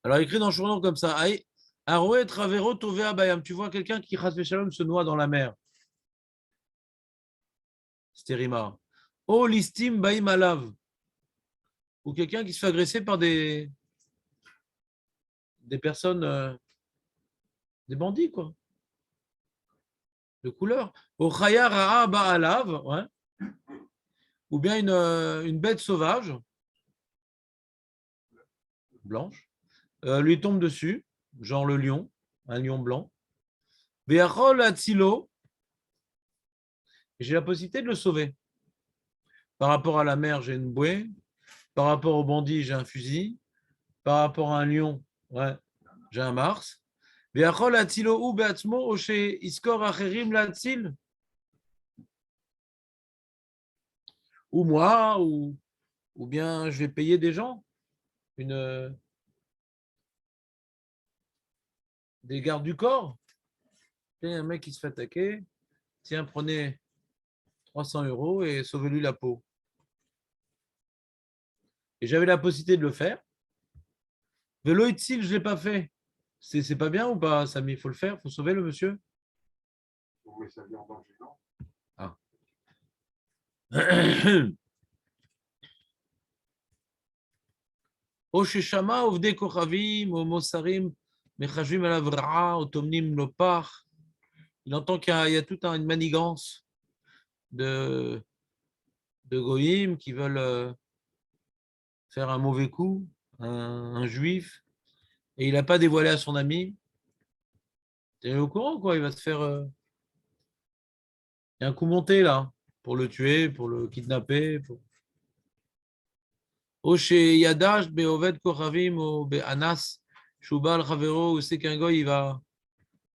Alors, écrit dans le journal comme ça. Aroé Travero Tove Abayam. Tu vois quelqu'un qui, Chas Shalom, se noie dans la mer. Stérima. Oh, listim Baïm Alav. Ou quelqu'un qui se fait agresser par des personnes, des bandits, quoi, de couleur. Au Chaya Ra'a Ba'alav, ouais. Ou bien une bête sauvage, blanche, lui tombe dessus, genre le lion, un lion blanc. Ve'achol Atzilo, j'ai la possibilité de le sauver. Par rapport à la mer, j'ai une bouée. Par rapport au bandit, j'ai un fusil. Par rapport à un lion, ouais, j'ai un Mars. Ve'achol Atzilo ou be'atzmo oche iskor acherim la'atzil. Ou moi, ou bien je vais payer des gens, des gardes du corps. Il y a un mec qui se fait attaquer, tiens, prenez 300 € et sauvez-lui la peau. Et j'avais la possibilité de le faire. Vélo Itzil, je ne l'ai pas fait. C'est pas bien ou pas, Samy? Il faut le faire, il faut sauver le monsieur. Oui, ça vient en danger, non? Ah. O Sheshama, Ovde Kochavim, O Mosarim, Mechajvim Alavra, Otomnim Lopar. Il entend qu'il y a toute une manigance de goïms qui veulent faire un mauvais coup, un juif, et il n'a pas dévoilé à son ami. Tu es au courant, quoi? Il va se faire. Il y a un coup monté là, pour le tuer, pour le kidnapper. O chez Yadash, Beoved Kochavim, ou Anas, Shubal Chavero, où c'est qu'un gars,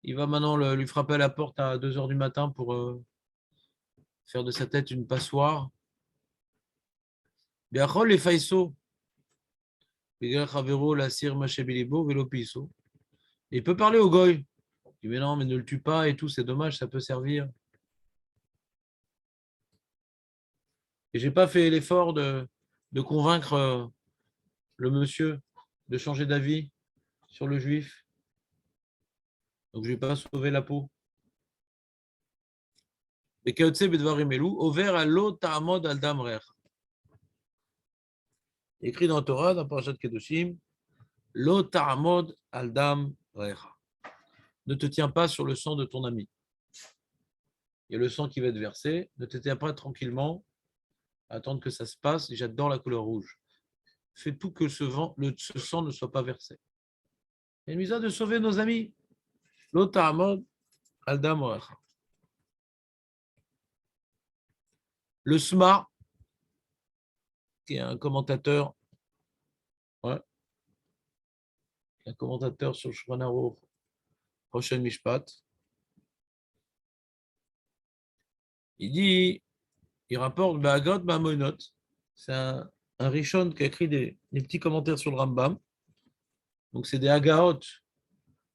il va maintenant lui frapper à la porte à 2 heures du matin pour faire de sa tête une passoire. Biachol les Faiso, Begal Chavero, la Sir Machebilibo, Velo Piso. Il peut parler au goy. Il dit, mais non, mais ne le tue pas et tout, c'est dommage, ça peut servir. Et j'ai pas fait l'effort de convaincre le monsieur de changer d'avis sur le juif. Donc je vais pas sauver la peau. Et Kaotse Bedvarim Elou, Over à l'eau Ta'amod al Damrer. Écrit dans la Torah, dans Parashat Kedoshim, Lo Ta'amod al Damrer. Ne te tiens pas sur le sang de ton ami. Il y a le sang qui va être versé. Ne te tiens pas tranquillement, attendre que ça se passe. Et j'adore la couleur rouge. Fais tout que ce sang ne soit pas versé. Et nous a de sauver nos amis. Lo Ta'amod al Damrer. Le SMA, qui est un commentateur, ouais, sur le Shulchan Aruch, Rosh Mishpat, il rapporte Ba'agot Ba'amonot. C'est un Rishon qui a écrit des petits commentaires sur le Rambam. Donc, c'est des Agaot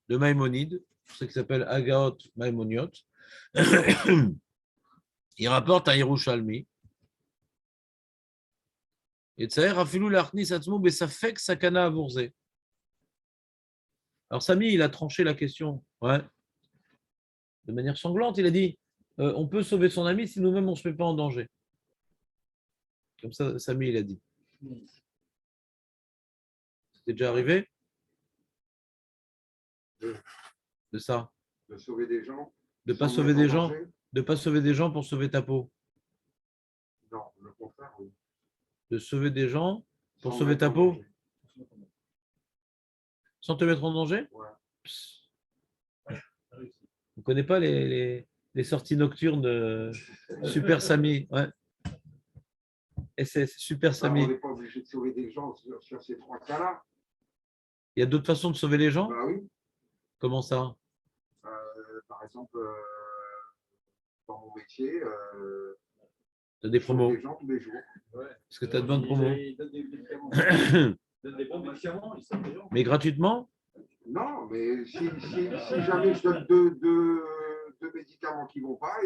de Maïmonide, c'est ce qui s'appelle Agaot Maïmoniot. Il rapporte à Yerushalmi. Et Tsaher Afilou Lachnis Atzmo Besafek Sakana Avourzé. Alors, Samy, il a tranché la question, ouais, de manière sanglante. Il a dit on peut sauver son ami si nous-mêmes on ne se met pas en danger. Comme ça, Samy, il a dit. C'était déjà arrivé de ça? De sauver des gens? De ne pas sauver des gens? De pas sauver des gens pour sauver ta peau? Non, le contraire, oui. De sauver des gens pour sauver ta peau? Sans te mettre en danger? Ouais. On ne connaît pas les sorties nocturnes de Super Samy. Ouais. Et c'est Super Samy. On n'est pas obligé de sauver des gens sur ces 3 cas-là. Il y a d'autres façons de sauver les gens? Bah oui. Comment ça? Par exemple, dans mon métier, tu as des promos? des gens tous les jours. Ouais. Est-ce que tu as de bonnes promos? Des bons médicaments, ils savent des gens. Mais gratuitement? Non, mais si jamais je donne deux médicaments qui ne vont pas,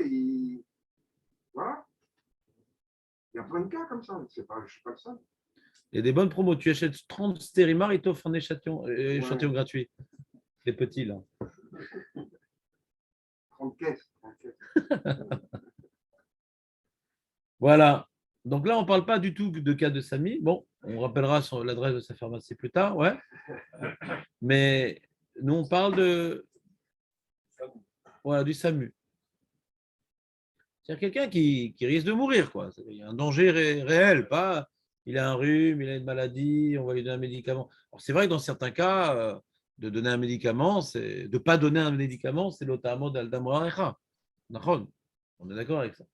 voilà. Il y a plein de cas comme ça. Je ne suis pas le seul. Il y a des bonnes promos. Tu achètes 30 stérimars, ils t'offrent un échantillon gratuit. Les petits, là. 30 caisses. Voilà. Donc là, on ne parle pas du tout de cas de Samy. Bon, on rappellera l'adresse de sa pharmacie plus tard, ouais. Mais nous, on parle du SAMU. C'est quelqu'un qui risque de mourir, quoi. Il y a un danger réel, pas il a un rhume, il a une maladie, on va lui donner un médicament. Alors, c'est vrai que dans certains cas, de donner un médicament, de ne pas donner un médicament, c'est l'otamod al-dam ra'icha. On est d'accord avec ça.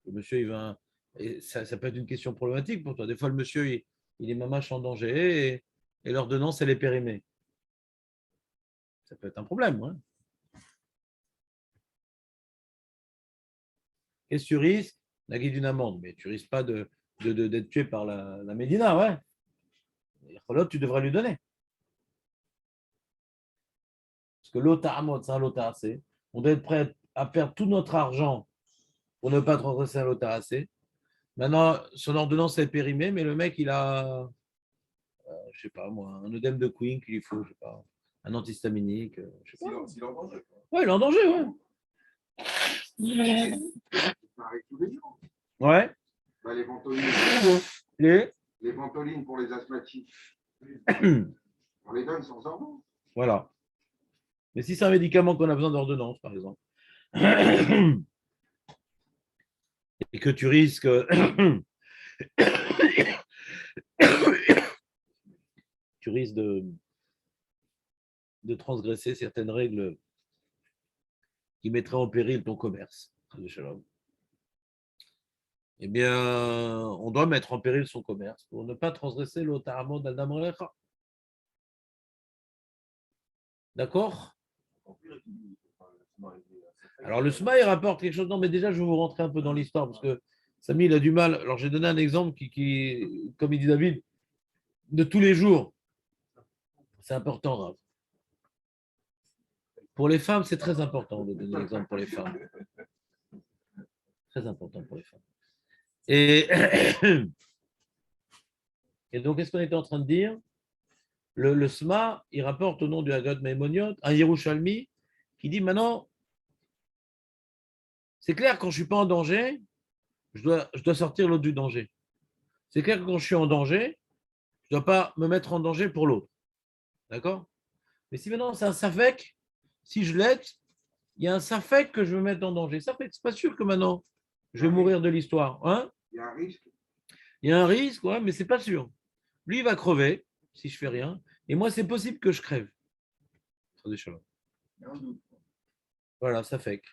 Le monsieur, il va. Et ça peut être une question problématique pour toi. Des fois, le monsieur, il est mamache en danger et l'ordonnance, elle est périmée. Ça peut être un problème. Hein. Qu'est-ce que tu risques? La guide d'une amende. Mais tu risques pas d'être tué par la Médina, ouais. L'autre, tu devrais lui donner. Parce que l'autre amende, c'est un lot assez. On doit être prêt à perdre tout notre argent pour ne pas transgresser un lot assez. Maintenant, son ordonnance est périmée, mais le mec, il a, je sais pas moi, un œdème de Queen qu'il lui faut, je sais pas, un antihistaminique, je sais pas. S'il est en danger. Ouais, il est en danger, ouais. Ça arrive tous les jours. Ouais. Bah, les ventolines. Les ventolines pour les asthmatiques. On les donne sans ordonnance. Voilà. Mais si c'est un médicament qu'on a besoin d'ordonnance, par exemple, et que tu risques de transgresser certaines règles qui mettraient en péril ton commerce, eh bien, on doit mettre en péril son commerce pour ne pas transgresser l'otaramon d'Adam Recha. D'accord? Alors, le SMA, il rapporte quelque chose. Non, mais déjà, je vais vous rentrer un peu dans l'histoire parce que Samy, il a du mal. Alors, j'ai donné un exemple qui, comme il dit David, de tous les jours. C'est important, Rav. Pour les femmes, c'est très important de donner l'exemple pour les femmes. Très important pour les femmes. Et donc, qu'est-ce qu'on était en train de dire? Le SMA, il rapporte au nom du Haggad Maimoniot un Yerushalmi qui dit maintenant, c'est clair, quand je ne suis pas en danger, je dois sortir l'autre du danger. C'est clair que quand je suis en danger, je ne dois pas me mettre en danger pour l'autre. D'accord? Mais si maintenant c'est un safek, si je l'aide, il y a un safek que je veux mettre en danger. Ça fait, c'est pas sûr que maintenant je vais mourir de l'histoire. Hein? Il y a un risque. Il y a un risque, ouais, mais c'est pas sûr. Lui, il va crever si je fais rien. Et moi, c'est possible que je crève. Voilà, safek.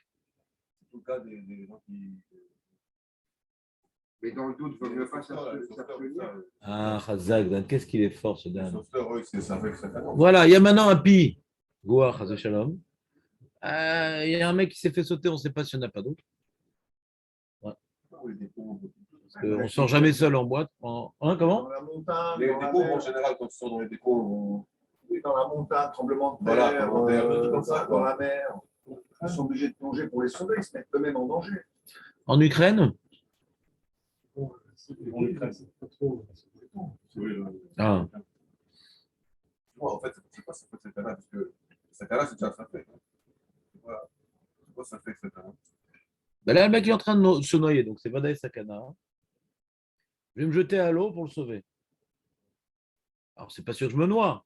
C'est le cas des gens qui. Mais dans le doute, il ne vaut mieux pas s'abstenir. Ah, Chazak, qu'est-ce qu'il est fort, ce Dan. Voilà. Voilà, il y a maintenant un pi. Goua, Chazak Shalom. Il y a un mec qui s'est fait sauter, on ne sait pas s'il n'y en a pas d'autres. Ouais. On ne sort jamais seul en boîte. Hein, comment? Dans la montagne. Les dépôts, en général, quand ils sont dans les dépôts. Oui, dans la montagne, tremblement de terre, voilà, comme ça, dans la mer. Ils sont obligés de plonger pour les sauver, ils se mettent eux-mêmes en danger. En Ukraine? Ah. En fait, c'est pas ça fait cette année, parce que cette année, c'est déjà ça fait. C'est quoi ça fait cette année? Ben là, le mec est en train de se noyer, donc c'est Vadaï Sakana. Je vais me jeter à l'eau pour le sauver. Alors, c'est pas sûr que je me noie.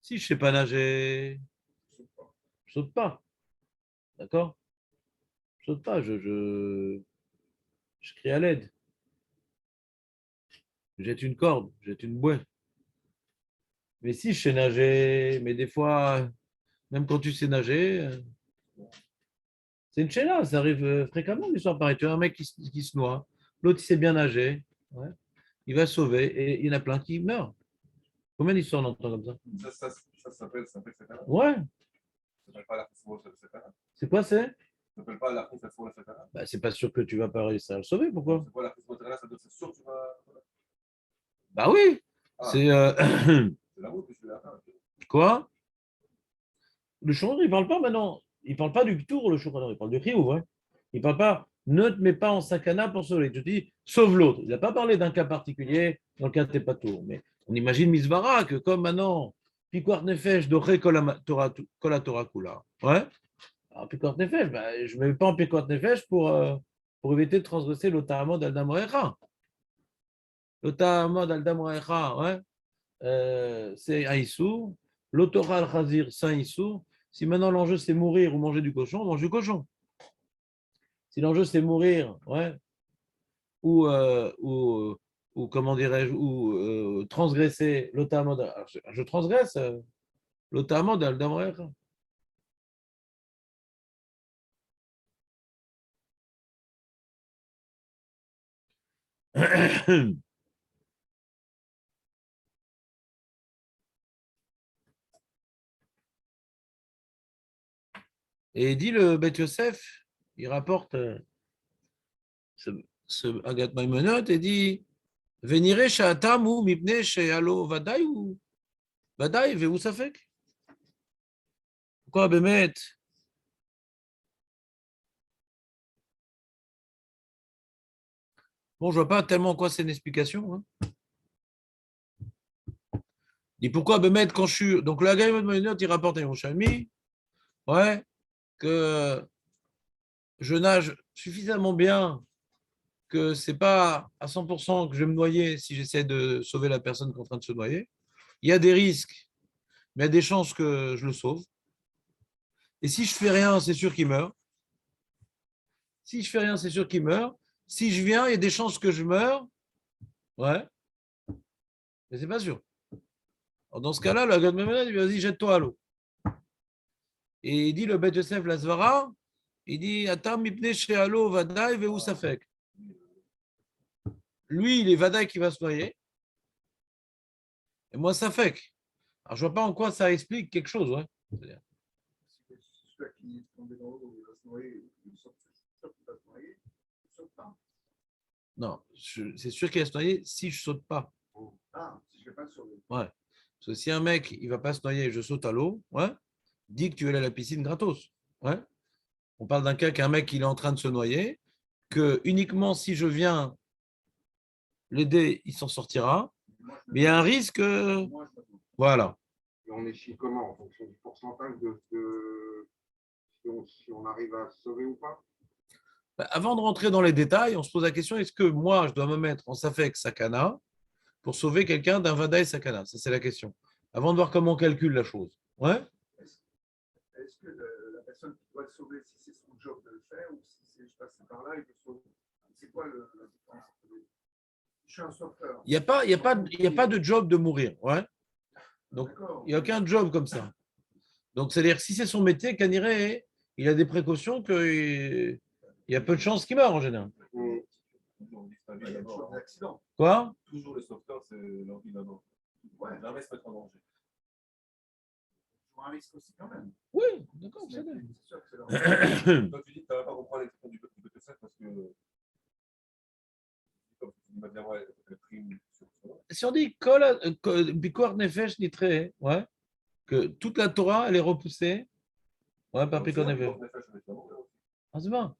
Si je ne sais pas nager, je ne saute pas. D'accord? Je ne saute pas, je crie à l'aide. Je jette une corde, je jette une bouée. Mais si je sais nager, mais des fois, même quand tu sais nager, c'est une chéla, ça arrive fréquemment l'histoire pareille. Tu as un mec qui se noie, l'autre il sait bien nager, ouais. Il va sauver et il y en a plein qui meurent. Combien d'histoires on entend comme ça? Ça s'appelle cette année. Ouais. Ça s'appelle pas la cette année. C'est quoi c'est? Ça s'appelle pas la cette année. Bah, c'est pas sûr que tu vas pas réussir à le sauver, pourquoi? C'est quoi la c'est sûr que tu vas. Bah oui. Ah. C'est C'est la route que je suis là. quoi? Le chanteur, il parle pas maintenant. Il parle pas du tour, le chanteur. Il parle du Rio, ouais. Il parle pas ne te mets pas en sakana pour sauver. Je te dis, sauve l'autre. Il n'a pas parlé d'un cas particulier dans lequel tu n'es pas tour. Mais on imagine Misvara que comme maintenant, Pikwar Nefesh doré kol la Torah kula. Ouais. Alors, Pikwar Nefesh, ben, je ne mets pas en Pikwar Nefesh pour éviter de transgresser l'Otahamod al-Dam Recha. L'Otahamod al-Dam Recha, ouais. C'est un Issour. L'Otora al-Khazir, c'est un Issour. Si maintenant l'enjeu c'est mourir ou manger du cochon, mange du cochon. Si l'enjeu c'est mourir, ouais, ou comment dirais-je, ou transgresser l'Otamod, je transgresse l'Otamod al-Dam Recha. Et dit le Beth Yosef, il rapporte ce Agat Maimonot et dit Venire sha'atam ou mipne she'alo vadaï ou vadaï ve'u safek. Pourquoi Bémet? Bon, je vois pas tellement quoi c'est une explication. Hein. Il dit pourquoi Bémet quand je suis. Donc le Agat Maimonot, il rapporte à Yerushalmi, ouais, que je nage suffisamment bien que c'est pas à 100% que je vais me noyer si j'essaie de sauver la personne qui est en train de se noyer. Il y a des risques, mais il y a des chances que je le sauve. Et si je fais rien, c'est sûr qu'il meurt. Si je fais rien, c'est sûr qu'il meurt. Si je viens, il y a des chances que je meure. Ouais, mais c'est pas sûr. Alors dans ce cas-là, le gars de Memena, il lui a dit jette-toi à l'eau. Et il dit le Beth Yosef Lasvara, il dit Atam mipne she'alo vadaï ve'u safek. Lui, il est vadaï qui va se noyer. Et moi, safek. Alors je vois pas en quoi ça explique quelque chose. Ouais. C'est-à-dire. Celui qui est tombé dans l'eau, il va se noyer, il sort, il va se noyer, il saute pas. Non, c'est sûr qu'il va se noyer si je saute pas. Ah, si je ne vais pas le sauver. Ouais. Parce que si un mec, il va pas se noyer et je saute à l'eau, ouais, dis que tu es allé à la piscine gratos. Ouais. On parle d'un cas qu'un mec, il est en train de se noyer, que uniquement si je viens l'aider, il s'en sortira. Mais il y a un risque. Voilà. Et on échille comment? En fonction du pourcentage si on arrive à se sauver ou pas? Avant de rentrer dans les détails, on se pose la question, est-ce que moi, je dois me mettre en Safek Sakana pour sauver quelqu'un d'un Vadaï Sakana? Ça, c'est la question. Avant de voir comment on calcule la chose. Ouais. Est-ce que la personne qui doit le sauver, si c'est son job de le faire, ou si c'est je passe par là, il peut sauver? C'est quoi la différence? Je suis un sauveteur. Il n'y a pas de job de mourir. Ouais. Donc, il n'y a aucun job comme ça. Donc, c'est-à-dire, si c'est son métier, Kaniré, il a des précautions qu'il y a peu de chances qu'il meure en général. Il y a toujours des accidents. Quoi? Toujours le sauveteur, c'est l'envie d'abord. Ouais. Jamais se mettre en danger. Toujours un risque aussi quand même. Oui, d'accord, c'est vrai. C'est sûr que c'est leur... Toi, tu dis que tu ne vas pas comprendre l'expression du PTC parce que, comme tu dis, maintenant, ouais, le prime sur ça. Si on dit Bikor Nefesh Nitre, ouais, que toute la Torah, elle est repoussée, ouais, par Bikor Nefesh. Ah, c'est bon.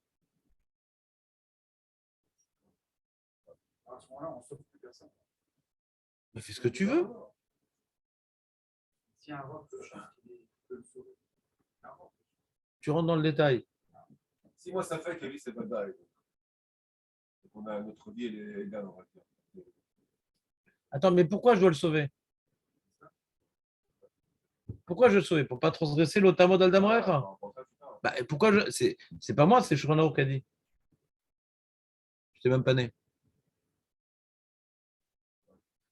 À ce moment-là, on ne sauve plus personne. Mais fais ce que tu veux. Si un roc peut le sauver. Tu rentres dans le détail. Si moi, ça fait que lui, c'est badaï. Donc, on a notre vie, elle est égale, on va dire. Attends, mais pourquoi je dois le sauver? Pourquoi je dois le sauver? Pour ne pas transgresser l'Otamo d'Aldamrecha? Bah, pourquoi je. C'est pas moi, c'est Shuranaur qui a dit. Je n'étais même pas né.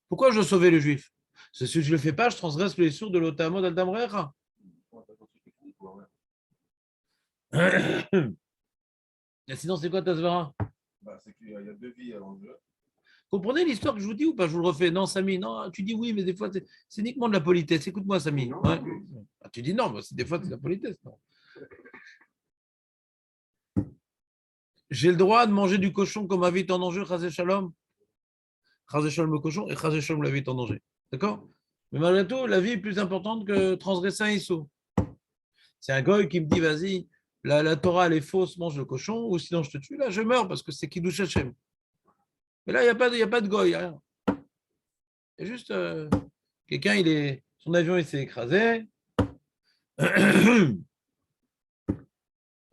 Pourquoi je dois sauver le juif? Parce que si je ne le fais pas, je transgresse les sourds de l'Otamo d'Aldamrecha. Sinon, c'est quoi Tasvara? Bah, c'est qu'il y a deux vies à l'enjeu. Comprenez l'histoire que je vous dis ou pas? Je vous le refais. Non, Samy, non, tu dis oui, mais des fois, c'est uniquement de la politesse. Écoute-moi, Samy. Ouais. Ah, tu dis non, mais des fois, c'est de la politesse. Non. J'ai le droit de manger du cochon comme ma vie est en danger, Chazé Shalom. Chazé Shalom le cochon et Chazé Shalom la vie est en danger. D'accord? Mais malgré tout, la vie est plus importante que transgresser un issou. C'est un goy qui me dit, vas-y, la Torah, elle est fausse, mange le cochon, ou sinon je te tue. Là, je meurs parce que c'est Kiddush Hashem. Mais là, il n'y a pas de goy, il y a rien. C'est juste quelqu'un, son avion, il s'est écrasé.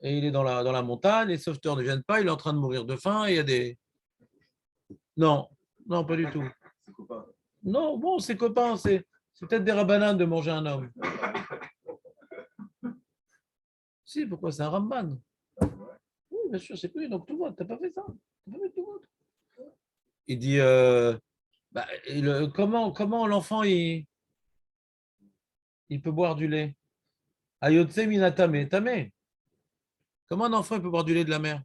Et il est dans la montagne, les sauveteurs ne viennent pas, il est en train de mourir de faim, et il y a des... Non, non, pas du tout. C'est copain. Non, bon, c'est copains, c'est peut-être des rabbanans de manger un homme. Si, pourquoi c'est un Ramban? Oui, bien sûr, c'est plus, donc tout le monde, t'as pas fait ça. T'as pas fait tout le monde. Il dit, comment l'enfant, il peut boire du lait? Ayotse minatame, tame. Comment un enfant il peut boire du lait de la mer?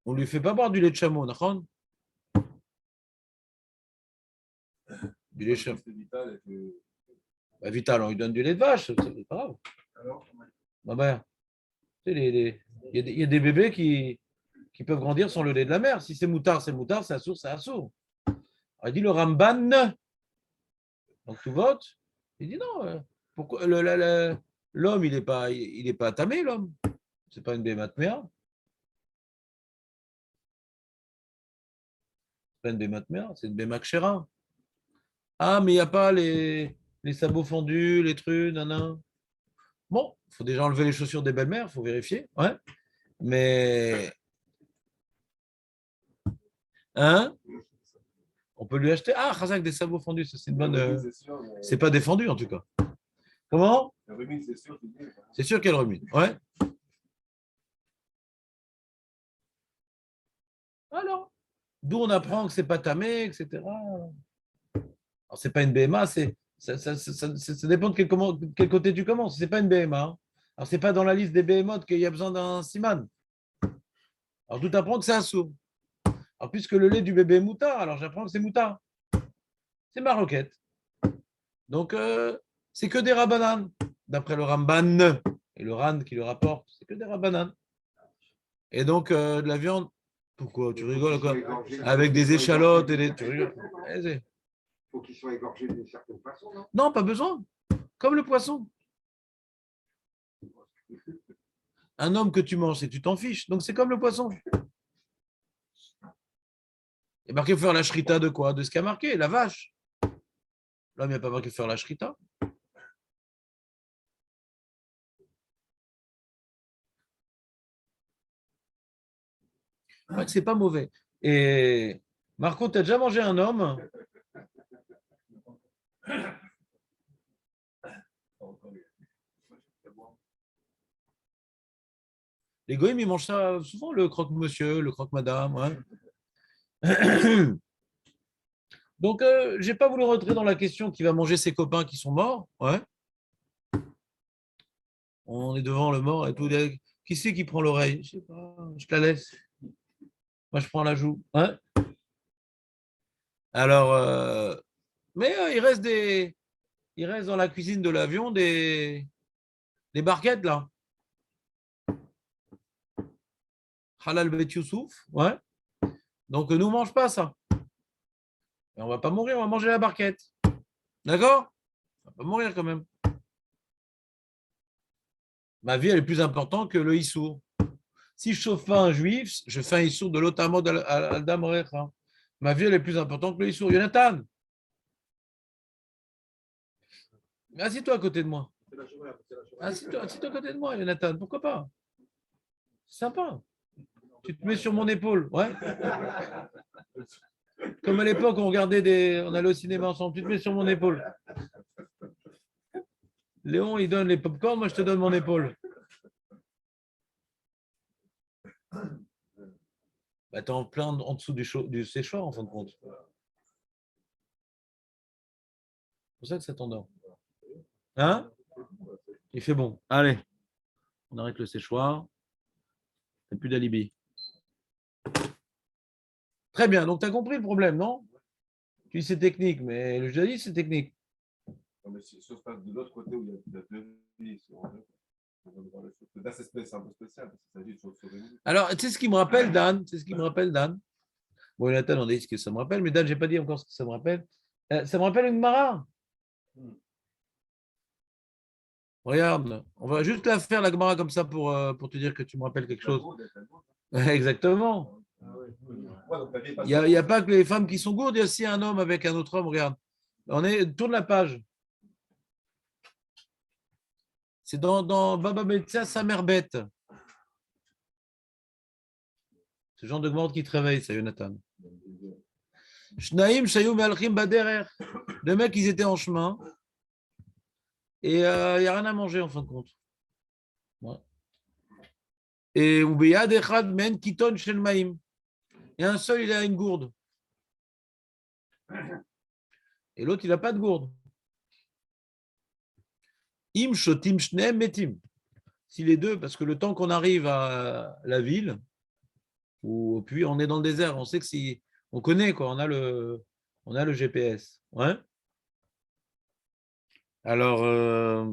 On ne lui fait pas boire du lait de chameau, d'accord? Du lait de chameau. C'est vital et que... Bah, Vital, on lui donne du lait de vache, c'est pas grave. Alors, Ma mère, tu sais, il y a des bébés qui peuvent grandir sans le lait de la mer. Si c'est moutard, c'est moutard, c'est assourd, c'est assourd. Alors, il dit le Ramban, donc tu votes. Il dit non, pourquoi l'homme, il est pas tamé, l'homme. C'est pas une bématméa. C'est pas une bématméa, c'est une bémakshera. Ah, mais il n'y a pas les sabots fendus, les trucs, nanan. Bon, il faut déjà enlever les chaussures des belles-mères, il faut vérifier. Ouais. Mais, hein, on peut lui acheter. Ah, Khazak, des sabots fendus, ça, c'est une bonne. C'est pas défendu en tout cas. Comment? La rumine, c'est sûr. C'est sûr qu'elle remue. Ouais. Alors, d'où on apprend que c'est pas tamé, etc. Alors, c'est pas une BMA, ça dépend de quel côté tu commences. C'est pas une BMA. Hein. Alors, c'est pas dans la liste des BMO qu'il y a besoin d'un siman. Alors, tout apprend que c'est un sourd. Alors, puisque le lait du bébé est moutard, alors j'apprends que c'est moutard. C'est maroquette. Donc, c'est que des rabbanan. D'après le Ramban et le Ran qui le rapporte, c'est que des rabbanan. Et donc, de la viande. Pourquoi? Tu rigoles quoi? Avec des échalotes et des. Tu rigoles. Il faut qu'ils soient égorgés d'une certaine façon, non? Non, pas besoin. Comme le poisson. Un homme que tu manges, c'est que tu t'en fiches. Donc, c'est comme le poisson. Il est marqué faire la shrita de quoi? De ce qui a marqué, la vache. L'homme, il n'y a pas marqué faire la shrita. Ouais, c'est pas mauvais. Et Marco, tu as déjà mangé un homme? Les goïms, ils mangent ça souvent, le croque-monsieur, le croque-madame. Ouais. Donc, je n'ai pas voulu rentrer dans la question qui va manger ses copains qui sont morts. Ouais. On est devant le mort et tout. Qui c'est qui prend l'oreille? Je ne sais pas, je te la laisse. Moi, je prends la joue. Ouais. Alors, mais il reste dans la cuisine de l'avion des barquettes, là. Halal Bet Youssouf. Ouais. Donc, nous, on ne mange pas ça. Et on ne va pas mourir, on va manger la barquette. D'accord? On va pas mourir quand même. Ma vie, elle est plus importante que le Issour. Si je sauve pas un juif, je fais un Issour de l'Otamod al-Dam Recha. Ma vie, elle est plus importante que le Issour. Jonathan, assis-toi à côté de moi. Assis-toi à côté de moi, Jonathan. Pourquoi pas? C'est sympa. Tu te mets sur mon épaule. Ouais. Comme à l'époque, on allait au cinéma ensemble. Tu te mets sur mon épaule. Léon, il donne les pop-corn, moi, je te donne mon épaule. Bah, t'es en plein en dessous du séchoir, en fin de compte. C'est pour ça que ça t'endort. Hein? Il fait bon. Allez, on arrête le séchoir. T'as plus d'alibi. Très bien, donc tu as compris le problème, non? Tu dis c'est technique, mais le judaïsme, c'est technique. Non, mais si on se passe de l'autre côté où il y a deux vies, là, c'est un peu spécial, parce qu'il s'agit de choses sur les vies. Alors, tu sais ce qui me rappelle, Dan? C'est ce qui me rappelle, Dan? Bon, Nathan, on a dit ce que ça me rappelle, mais Dan, je n'ai pas dit encore ce que ça me rappelle. Ça me rappelle une Mara. Regarde, on va juste la faire, la Gemara, comme ça pour te dire que tu me rappelles quelque chose. Exactement. Il n'y a pas que les femmes qui sont gourdes, il y a aussi un homme avec un autre homme, regarde. Tourne la page. C'est dans Baba Betsa, sa mère bête. Ce genre de Gemara qui te réveille, ça, Jonathan. Shnaim, Shayum, Alchim, Baderer. Les mecs, ils étaient en chemin. Et il n'y a rien à manger, en fin de compte. Ouais. Et Ubeyad Echad Men Kiton Shel Maim. Et un seul, il a une gourde. Et l'autre, il n'a pas de gourde. Im Shotim Shneem Metim. Si les deux, parce que le temps qu'on arrive à la ville, ou puis on est dans le désert, on sait que si. On connaît, quoi, on a le GPS. Ouais. Alors,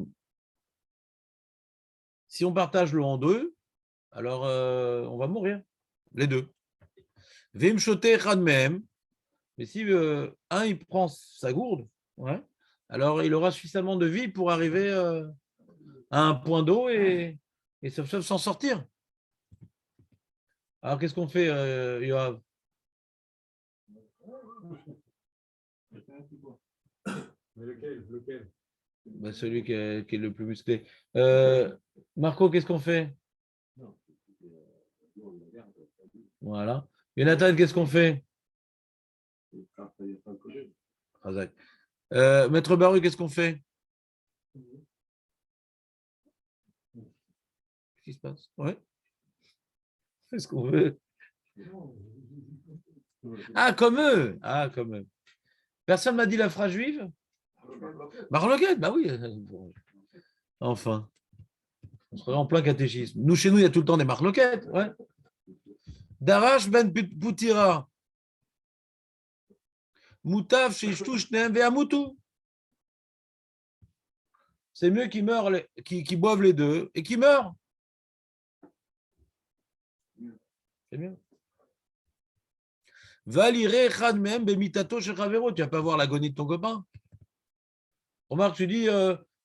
si on partage l'eau en deux, alors on va mourir, les deux. Vim shoter même. Mais si un, il prend sa gourde, ouais, alors il aura suffisamment de vie pour arriver à un point d'eau et s'en sortir. Alors, qu'est-ce qu'on fait, Yoav? Lequel? Ben, celui qui est le plus musclé. Marco, qu'est-ce qu'on fait? Voilà. Jonathan, qu'est-ce qu'on fait? Maître Baru, qu'est-ce qu'on fait? Qu'est-ce qui se passe? Ouais. C'est ce qu'on veut. Ah, comme eux. Ah, comme eux. Personne m'a dit la phrase juive? Marloquette, bah oui. Enfin. On serait en plein catéchisme. Nous, chez nous, il y a tout le temps des marloquettes. Ouais. Darash ben Poutira. Moutaf chez Shtushnem Veamutu. C'est mieux qu'ils meurent, qu'ils boivent les deux et qu'ils meurent. C'est mieux. Valire Khad même Bemitato chez Ravero. Tu vas pas voir l'agonie de ton copain. Remarque, tu dis,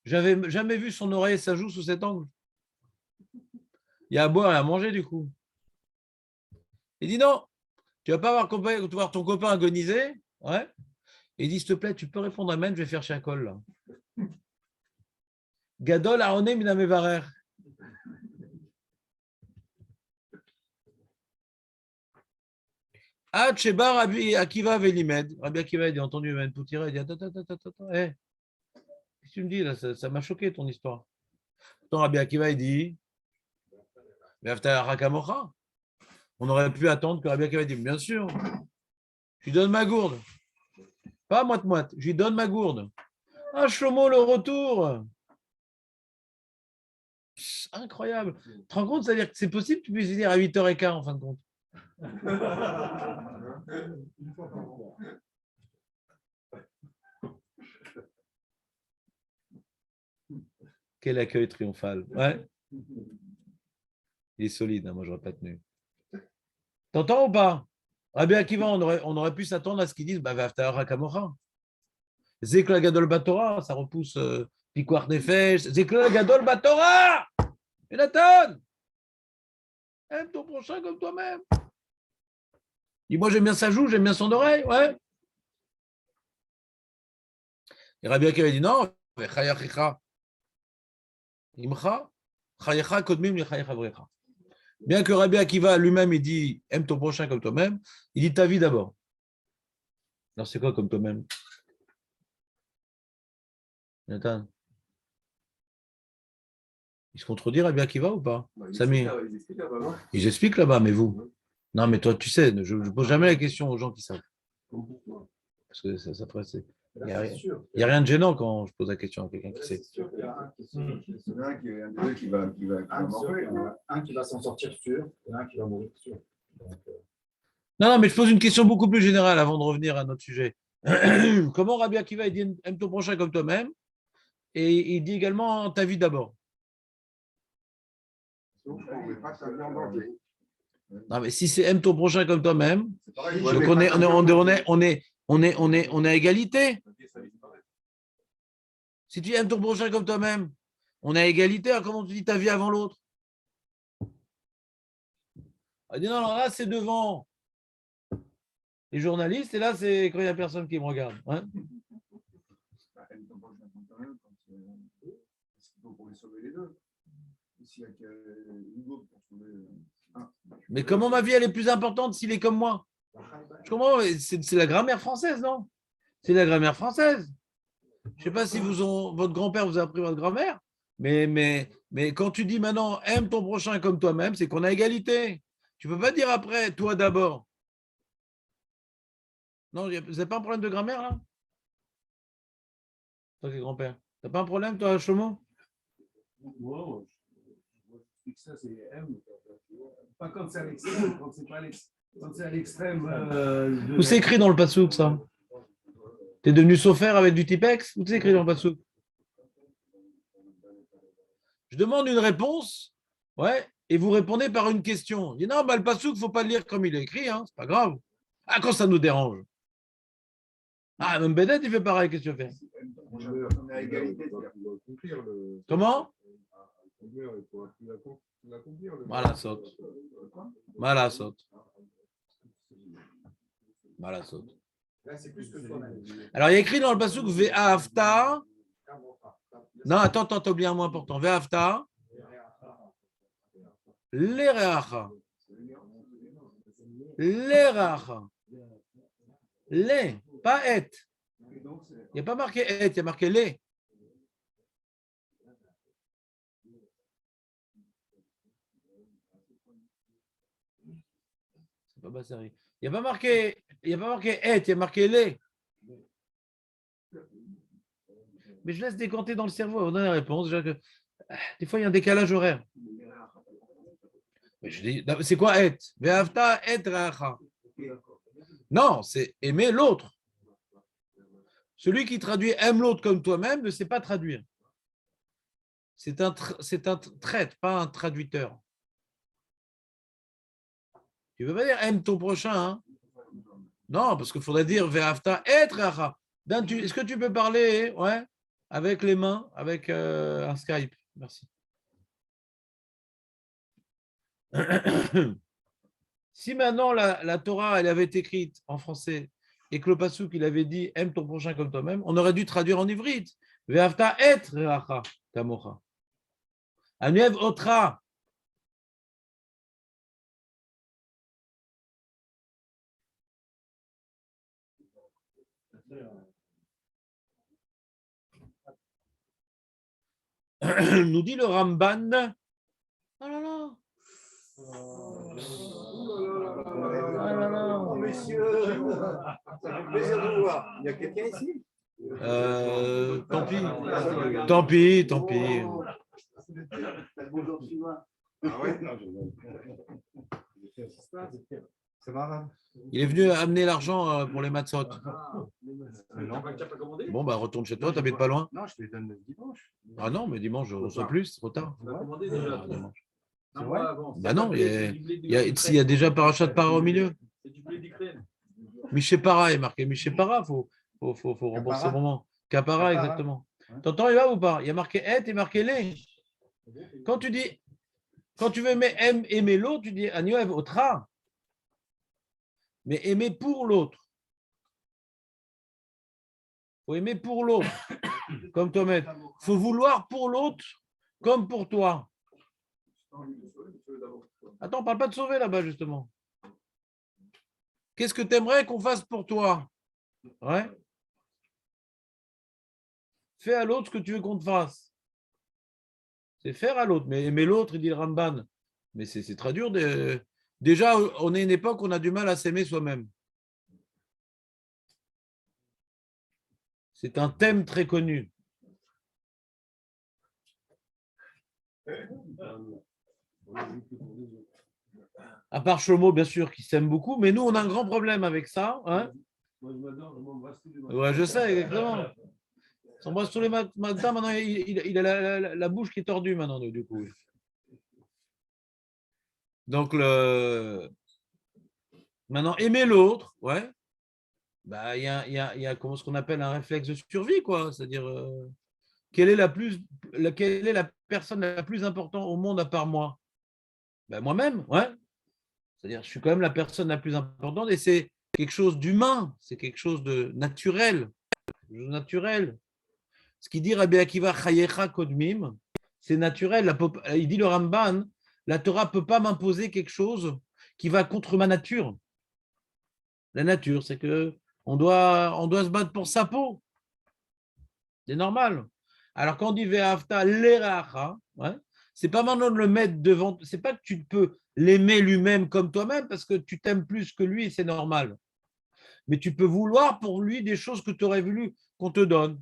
j'avais jamais vu son oreille et sa joue sous cet angle. Il y a à boire et à manger du coup. Il dit non, tu vas pas voir ton copain agoniser. Ouais. Et il dit, s'il te plaît, tu peux répondre amen, je vais faire Chakol là. Gadol Aroné Minamevarer. Ah, Tchebar Rabbi Akiva Velimed. Rabbi Akiva, il a entendu Ben Poutira, il dit, attends, hey. Qu'est-ce que tu me dis là? Ça m'a choqué ton histoire. Pourtant, Rabbi Akiva, il dit, on aurait pu attendre que Rabbi Akiva dise, bien sûr, je lui donne ma gourde. Pas moite-moite, je lui donne ma gourde. Ah, Shlomo, le retour. Incroyable. Tu te rends compte, c'est-à-dire que c'est possible que tu puisses dire à 8h15 en fin de compte. Quel accueil triomphal. Ouais. Il est solide, hein, moi je n'aurais pas tenu. T'entends ou pas? Rabbi Akiva, on aurait pu s'attendre à ce qu'ils disent Vaftar Hakamocha. Zekla Gadol Batora, ça repousse Piquar Nefesh. Zekla Gadol Batora. Jonathan, aime ton prochain comme toi-même. Dis moi j'aime bien sa joue, j'aime bien son oreille, ouais. Et Rabbi Akiva dit non, Chayachicha. Imcha, Chayacha Kodmim li Chayacha Vrecha. Bien que Rabbi Akiva lui-même, il dit aime ton prochain comme toi-même, il dit ta vie d'abord. Alors c'est quoi comme toi-même? Nathan, il se contredit Rabbi Akiva ou pas? Samy, ils expliquent là-bas, mais vous? Non, mais toi, tu sais, je ne pose jamais la question aux gens qui savent. Parce que ça ferait. Il n'y a rien de gênant quand je pose la question à quelqu'un qui sait. Il y a un qui va mourir. Un qui va s'en sortir sûr et un qui va mourir sûr. Non, mais je pose une question beaucoup plus générale avant de revenir à notre sujet. Comment Rabbi Akiva il dit aime ton prochain comme toi-même et il dit également ta vie d'abord. Non, mais si c'est aime ton prochain comme toi-même, donc on est à égalité. Si tu aimes ton prochain comme toi-même, on est à égalité. Alors comment tu dis ta vie avant l'autre? Elle dit non, non, là, c'est devant les journalistes et là, c'est quand il n'y a personne qui me regarde. Ouais. Bah, elle tombe pas quand même, parce qu'il faut pour les sauver les deux. S'il y a une autre pour sauver un. Mais comment ma vie, elle est plus importante s'il est comme moi? Je comprends, c'est la grammaire française, non? C'est la grammaire française. Je ne sais pas si votre grand-père vous a appris votre grammaire, mais quand tu dis maintenant aime ton prochain comme toi-même, c'est qu'on a égalité. Tu ne peux pas dire après toi d'abord. Non, vous n'avez pas un problème de grammaire là? Toi qui es grand-père. Tu n'as pas un problème, toi, Chomo? Moi, je ça, c'est M. Pas quand c'est à l'extrême, quand c'est pas quand c'est à l'extrême. Où c'est écrit dans le passouk, ça? T'es devenu sophère avec du Tipex? Où c'est écrit dans le passouk? Je demande une réponse, ouais, et vous répondez par une question. Je dis non, bah, le passouk, il ne faut pas le lire comme il est écrit, hein, c'est pas grave. Ah, quand ça nous dérange. Ah, même Bédet, il fait pareil, qu'est-ce que tu veux faire? On est à égalité. Comment? Voilà, saute. Voilà, saute. Voilà, saute. Alors, il y a écrit dans le passouk Ve'afta. Non, attends, t'as oublié un mot important. Ve'afta. L'eracha. L'eracha. Les, pas et. Il n'y a pas marqué et, il y a marqué les. C'est pas Bassari. Il n'y a pas marqué et, il y a marqué les. Mais je laisse décanter dans le cerveau. On a la réponse. Des fois, il y a un décalage horaire. Mais je dis, c'est quoi et? Ve'afta et racha. Non, c'est aimer l'autre. Celui qui traduit aime l'autre comme toi-même ne sait pas traduire. C'est un traite, pas un traducteur. Tu ne veux pas dire aime ton prochain, hein? Non, parce qu'il faudrait dire ve'afta et racha. Est-ce que tu peux parler, ouais, avec les mains, avec un Skype? Merci. Si maintenant la Torah elle avait été écrite en français et que le passouk il avait dit aime ton prochain comme toi-même, on aurait dû traduire en ivrite. Ve'afta et racha kamocha. Anuev otra. Nous dit le Ramban. Oh là là. Oh, monsieur, ça fait plaisir de vous voir. Il y a quelqu'un ici? Tant pis. Tant pis, tant pis. Bonjour, Chinois. Ah ouais? C'est marrant. Il est venu amener l'argent pour les matzot. Bon, bah retourne chez toi, t'habites pas loin. Non, je te les donne le dimanche. Ah non, mais dimanche, je reçois plus, c'est trop tard. On a commandé déjà. C'est vrai? Bah non, il y a déjà parachat de para au milieu. C'est du blé d'Ukraine. Miché Para est marqué. Miché Para, faut rembourser au moment. Capara, exactement. T'entends, il va ou pas? Il y a marqué et et marqué les. Quand tu veux aimer l'autre, tu dis Anuev otra. Mais aimer pour l'autre. Il faut aimer pour l'autre, comme toi-même. Il faut vouloir pour l'autre comme pour toi. Attends, on ne parle pas de sauver là-bas, justement. Qu'est-ce que tu aimerais qu'on fasse pour toi? Ouais. Fais à l'autre ce que tu veux qu'on te fasse. C'est faire à l'autre. Mais aimer l'autre, il dit le Ramban. Mais c'est très dur. Déjà, on est une époque où on a du mal à s'aimer soi-même. C'est un thème très connu. À part Shlomo, bien sûr, qui s'aime beaucoup, mais nous, on a un grand problème avec ça. Hein? Ouais, je sais, exactement. Il s'embrasse tous les matins. Maintenant, il a la bouche qui est tordue maintenant, du coup. Donc, maintenant, aimer l'autre, ouais. Bah, il y a ce qu'on appelle un réflexe de survie, quoi. C'est-à-dire, quelle est la personne la plus importante au monde à part moi? Ben, moi-même, ouais. C'est-à-dire, je suis quand même la personne la plus importante et c'est quelque chose d'humain, c'est quelque chose de naturel. Ce qu'il dit Rabbi Akiva Chayecha Kodmim, c'est naturel. Il dit le Ramban, la Torah ne peut pas m'imposer quelque chose qui va contre ma nature. La nature, c'est que on doit se battre pour sa peau. C'est normal. Alors quand on dit Ve'afta l'eracha, ouais, c'est pas maintenant de le mettre devant. C'est pas que tu peux l'aimer lui-même comme toi-même parce que tu t'aimes plus que lui et c'est normal. Mais tu peux vouloir pour lui des choses que tu aurais voulu qu'on te donne.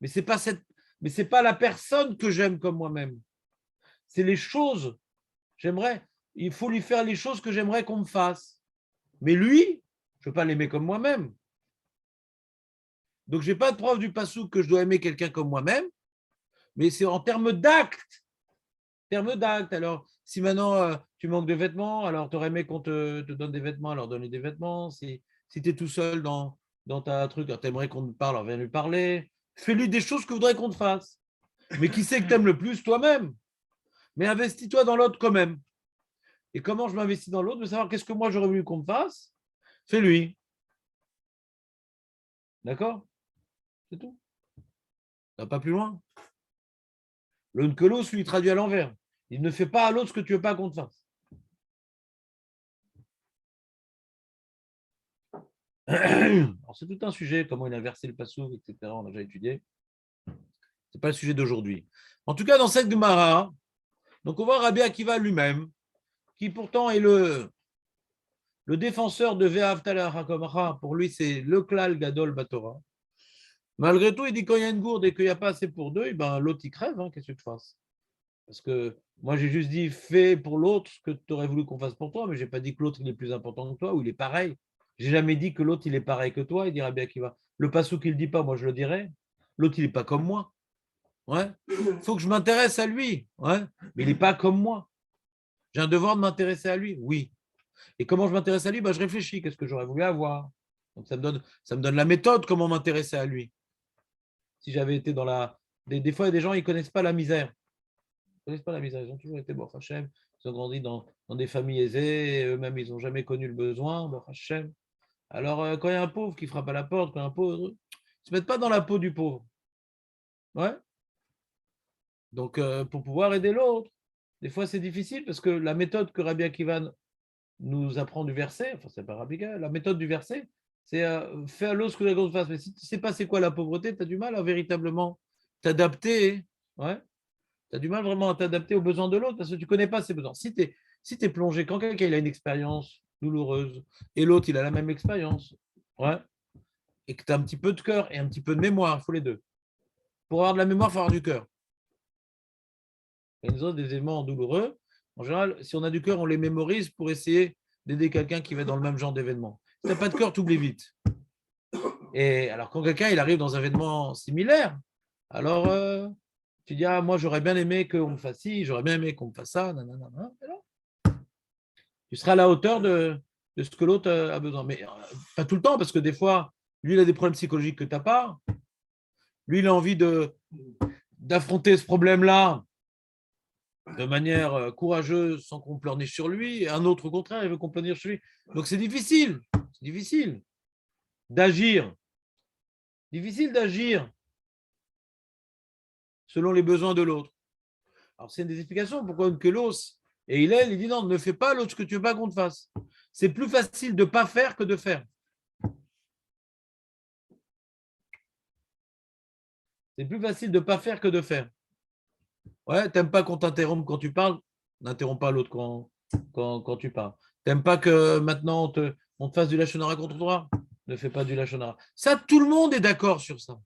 Mais c'est pas la personne que j'aime comme moi-même. C'est les choses. Il faut lui faire les choses que j'aimerais qu'on me fasse. Mais lui, je ne peux pas l'aimer comme moi-même. Donc, je n'ai pas de preuve du passouk que je dois aimer quelqu'un comme moi-même, mais c'est en termes d'acte. Alors, si maintenant tu manques de vêtements, alors tu aurais aimé qu'on te donne des vêtements, alors donner des vêtements. Si tu es tout seul dans ta truc, tu aimerais qu'on te parle, alors viens lui parler. Fais-lui des choses que voudrais qu'on te fasse. Mais qui sait que tu aimes le plus toi-même? Mais investis-toi dans l'autre quand même. Et comment je m'investis dans l'autre? De savoir qu'est-ce que moi j'aurais voulu qu'on me fasse? Fais-lui. D'accord? C'est tout. Ça va pas plus loin. Le nkelos, lui, traduit à l'envers. Il ne fait pas à l'autre ce que tu ne veux pas qu'on te fasse. Alors, c'est tout un sujet, comment il a versé le passouk, etc. On a déjà étudié. Ce n'est pas le sujet d'aujourd'hui. En tout cas, dans cette Gemara, donc on voit Rabbi Akiva lui-même, qui pourtant est le défenseur de Ve'ahavta Hakamara. Pour lui, c'est le klal gadol batora. Malgré tout, il dit quand il y a une gourde et qu'il n'y a pas assez pour deux, ben, l'autre il crève, hein, qu'est-ce que tu fasses? Parce que moi, j'ai juste dit fais pour l'autre ce que tu aurais voulu qu'on fasse pour toi, mais je n'ai pas dit que l'autre il est plus important que toi ou il est pareil. J'ai jamais dit que l'autre il est pareil que toi. Il dira bien qu'il va. Le passouk il ne dit pas, moi je le dirais. L'autre il n'est pas comme moi. Ouais. Il faut que je m'intéresse à lui. Ouais. Mais il n'est pas comme moi. J'ai un devoir de m'intéresser à lui. Oui. Et comment je m'intéresse à lui? Ben, je réfléchis. Qu'est-ce que j'aurais voulu avoir? Donc ça me donne la méthode comment m'intéresser à lui. Si j'avais été dans la. Des fois, il y a des gens, ils ne connaissent pas la misère. Ils ne connaissent pas la misère. Ils ont toujours été bon, Hachem. Ils ont grandi dans des familles aisées. Eux-mêmes, ils n'ont jamais connu le besoin. Bon, Hachem. Alors, quand il y a un pauvre qui frappe à la porte, quand il y a un pauvre, ils ne se mettent pas dans la peau du pauvre. Ouais. Donc, pour pouvoir aider l'autre, des fois, c'est difficile parce que la méthode que Rabbi Akiva nous apprend du verset, enfin, c'est pas Rabbi Akiva, la méthode du verset, c'est faire l'autre ce que la grande face. Mais si tu ne sais pas c'est quoi la pauvreté, tu as du mal à véritablement t'adapter. Ouais. Tu as du mal vraiment à t'adapter aux besoins de l'autre parce que tu ne connais pas ses besoins. Si tu es plongé, quand quelqu'un il a une expérience douloureuse et l'autre il a la même expérience, ouais, et que tu as un petit peu de cœur et un petit peu de mémoire, il faut les deux. Pour avoir de la mémoire, il faut avoir du cœur. Et nous autres, des éléments douloureux, en général, si on a du cœur, on les mémorise pour essayer d'aider quelqu'un qui va dans le même genre d'événement. Si tu n'as pas de cœur, tu oublies vite. Et alors, quand quelqu'un il arrive dans un événement similaire, alors tu dis, ah, moi, j'aurais bien aimé qu'on me fasse ci, j'aurais bien aimé qu'on me fasse ça, nanana. Tu seras à la hauteur de ce que l'autre a besoin. Mais pas tout le temps, parce que des fois, lui, il a des problèmes psychologiques que tu n'as pas. Lui, il a envie d'affronter ce problème-là de manière courageuse, sans qu'on pleurniche sur lui. Et un autre, au contraire, il veut qu'on pleurniche sur lui. Donc, c'est difficile. C'est difficile d'agir. Difficile d'agir selon les besoins de l'autre. Alors, c'est une des explications pourquoi que l'os et il dit non, ne fais pas l'autre ce que tu veux pas qu'on te fasse. C'est plus facile de ne pas faire que de faire. C'est plus facile de ne pas faire que de faire. Ouais, t'aimes pas qu'on t'interrompe quand tu parles, n'interromps pas l'autre quand tu parles. T'aimes pas que maintenant on te fasse du lachonara contre toi, ne fais pas du lachonara. Ça, tout le monde est d'accord sur ça.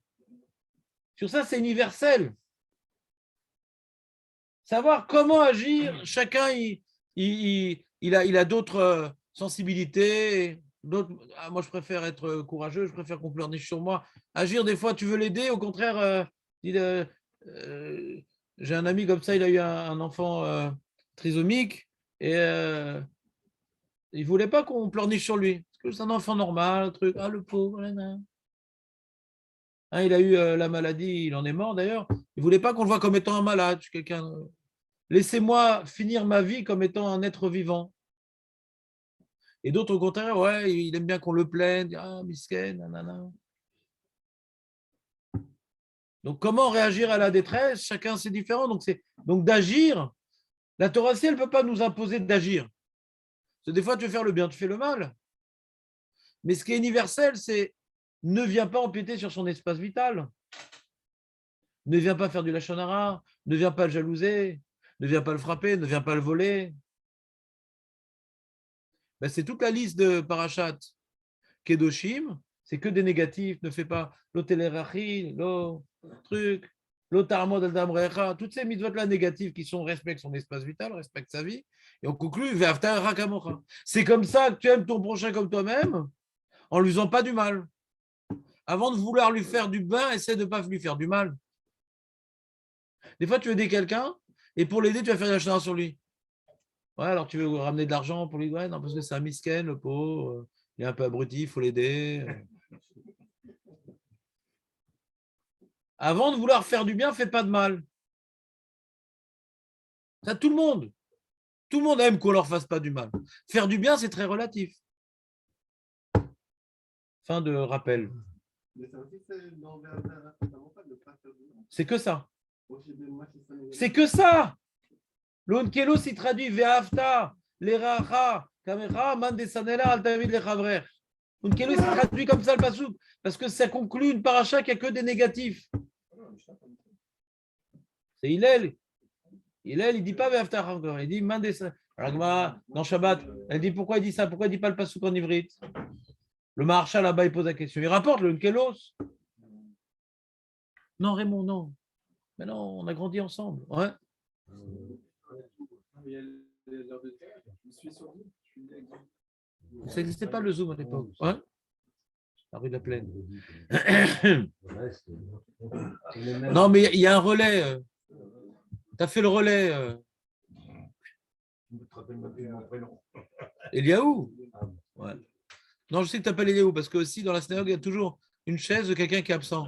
Sur ça, c'est universel. Savoir comment agir, chacun il a d'autres sensibilités. Moi, je préfère être courageux, je préfère qu'on pleurniche sur moi. Agir, des fois, tu veux l'aider, au contraire, j'ai un ami comme ça, il a eu un enfant trisomique et il ne voulait pas qu'on pleurniche sur lui. Parce que c'est un enfant normal, truc, ah le pauvre. Hein, il a eu la maladie, il en est mort d'ailleurs. Il ne voulait pas qu'on le voit comme étant un malade. Quelqu'un. Laissez-moi finir ma vie comme étant un être vivant. Et d'autres, au contraire, ouais, il aime bien qu'on le plaigne. Ah, misken, nanana. Donc, comment réagir à la détresse? Chacun, c'est différent. Donc d'agir. La Torah, elle ne peut pas nous imposer d'agir. Parce que des fois, tu veux faire le bien, tu fais le mal. Mais ce qui est universel, c'est ne viens pas empiéter sur son espace vital. Ne viens pas faire du lachon hara, ne viens pas le jalouser, ne viens pas le frapper, ne viens pas le voler. Ben, c'est toute la liste de Parashat Kedoshim, c'est que des négatifs. Ne fais pas l'otelerachi, truc, l'otarmod al damrecha, toutes ces mitzvot-là négatives qui sont respecte son espace vital, respecte sa vie. Et on conclut, ve'afta rakamocha. C'est comme ça que tu aimes ton prochain comme toi-même, en lui faisant pas du mal. Avant de vouloir lui faire du bien, essaie de ne pas lui faire du mal. Des fois, tu veux aider quelqu'un, et pour l'aider, tu vas faire de la chaleur sur lui. Ouais, alors tu veux ramener de l'argent pour lui. Ouais, non, parce que c'est un misken, le pauvre. Il est un peu abruti, il faut l'aider. Avant de vouloir faire du bien, fais pas de mal. Ça, tout le monde aime qu'on leur fasse pas du mal. Faire du bien, c'est très relatif. Fin de rappel. C'est que ça. C'est que ça. L'onkelo s'y traduit ve'afta, l'eracha, kamera, man desanela, al tavid lechavrer. L'onkelo s'y traduit comme ça le pasouk, parce que ça conclut une paracha qui a que des négatifs. C'est Hillel. Hillel, il dit pas ve'afta encore, il dit man desanela. Dans Shabbat, elle dit pourquoi il dit ça, pourquoi il dit pas le pasouk en ivrite? Le Maharshal là-bas, il pose la question. Il rapporte le Onkelos. Non, Raymond, non. Mais non, on a grandi ensemble. Ouais. Ça n'existait pas le Zoom à l'époque. Ouais. La rue de la Plaine. Non, mais il y a un relais. Tu as fait le relais. Eliaou. Ouais. Non, je sais que tu n'appelles Eliaou parce que aussi dans la synagogue, il y a toujours une chaise de quelqu'un qui est absent.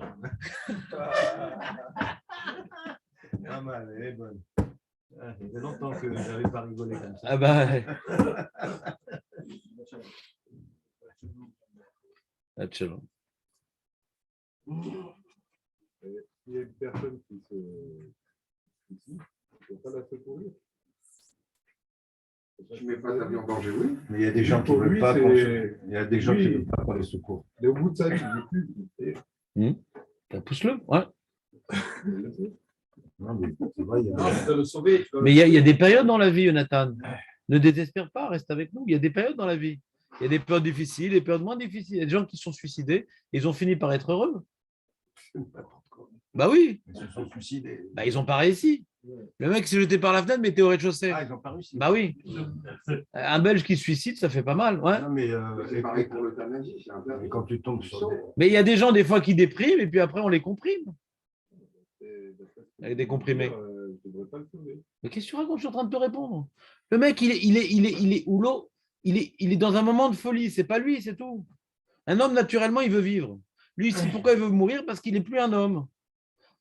Pas mal, elle est bonne. Ça fait longtemps que je n'avais pas rigolé comme ça. Ah bah. Excellent. Il y a une personne qui se suicide, il ne faut pas la secourir. Tu ne mets pas ta vie en danger, oui. Mais il y a des gens qui ne veulent pas qu'on les secours. Et au bout de ça, tu ne veux plus. Pousse-le, ouais. Non, mais c'est vrai, Mais il y a des périodes dans la vie, Jonathan. Ne désespère pas, reste avec nous. Il y a des périodes dans la vie. Il y a des périodes difficiles, des périodes moins difficiles. Il y a des gens qui se sont suicidés, ils ont fini par être heureux. Bah oui. Ils se sont suicidés. Bah, ils n'ont pas réussi. Le mec s'est jeté par la fenêtre, mais était au rez-de-chaussée. Ah, ils n'ont pas réussi. Bah oui. Un Belge qui se suicide, ça fait pas mal. Ouais. Non, mais C'est pareil pour l'euthanasie. C'est un mais quand tu tombes sur des... Mais il y a des gens, des fois, qui dépriment, et puis après, on les comprime. Avec des comprimés. Je ne devrais pas le sauver. Mais qu'est-ce que tu racontes? Je suis en train de te répondre. Le mec, il est dans un moment de folie. C'est pas lui, c'est tout. Un homme, naturellement, il veut vivre. Lui, c'est pourquoi il veut mourir? Parce qu'il n'est plus un homme.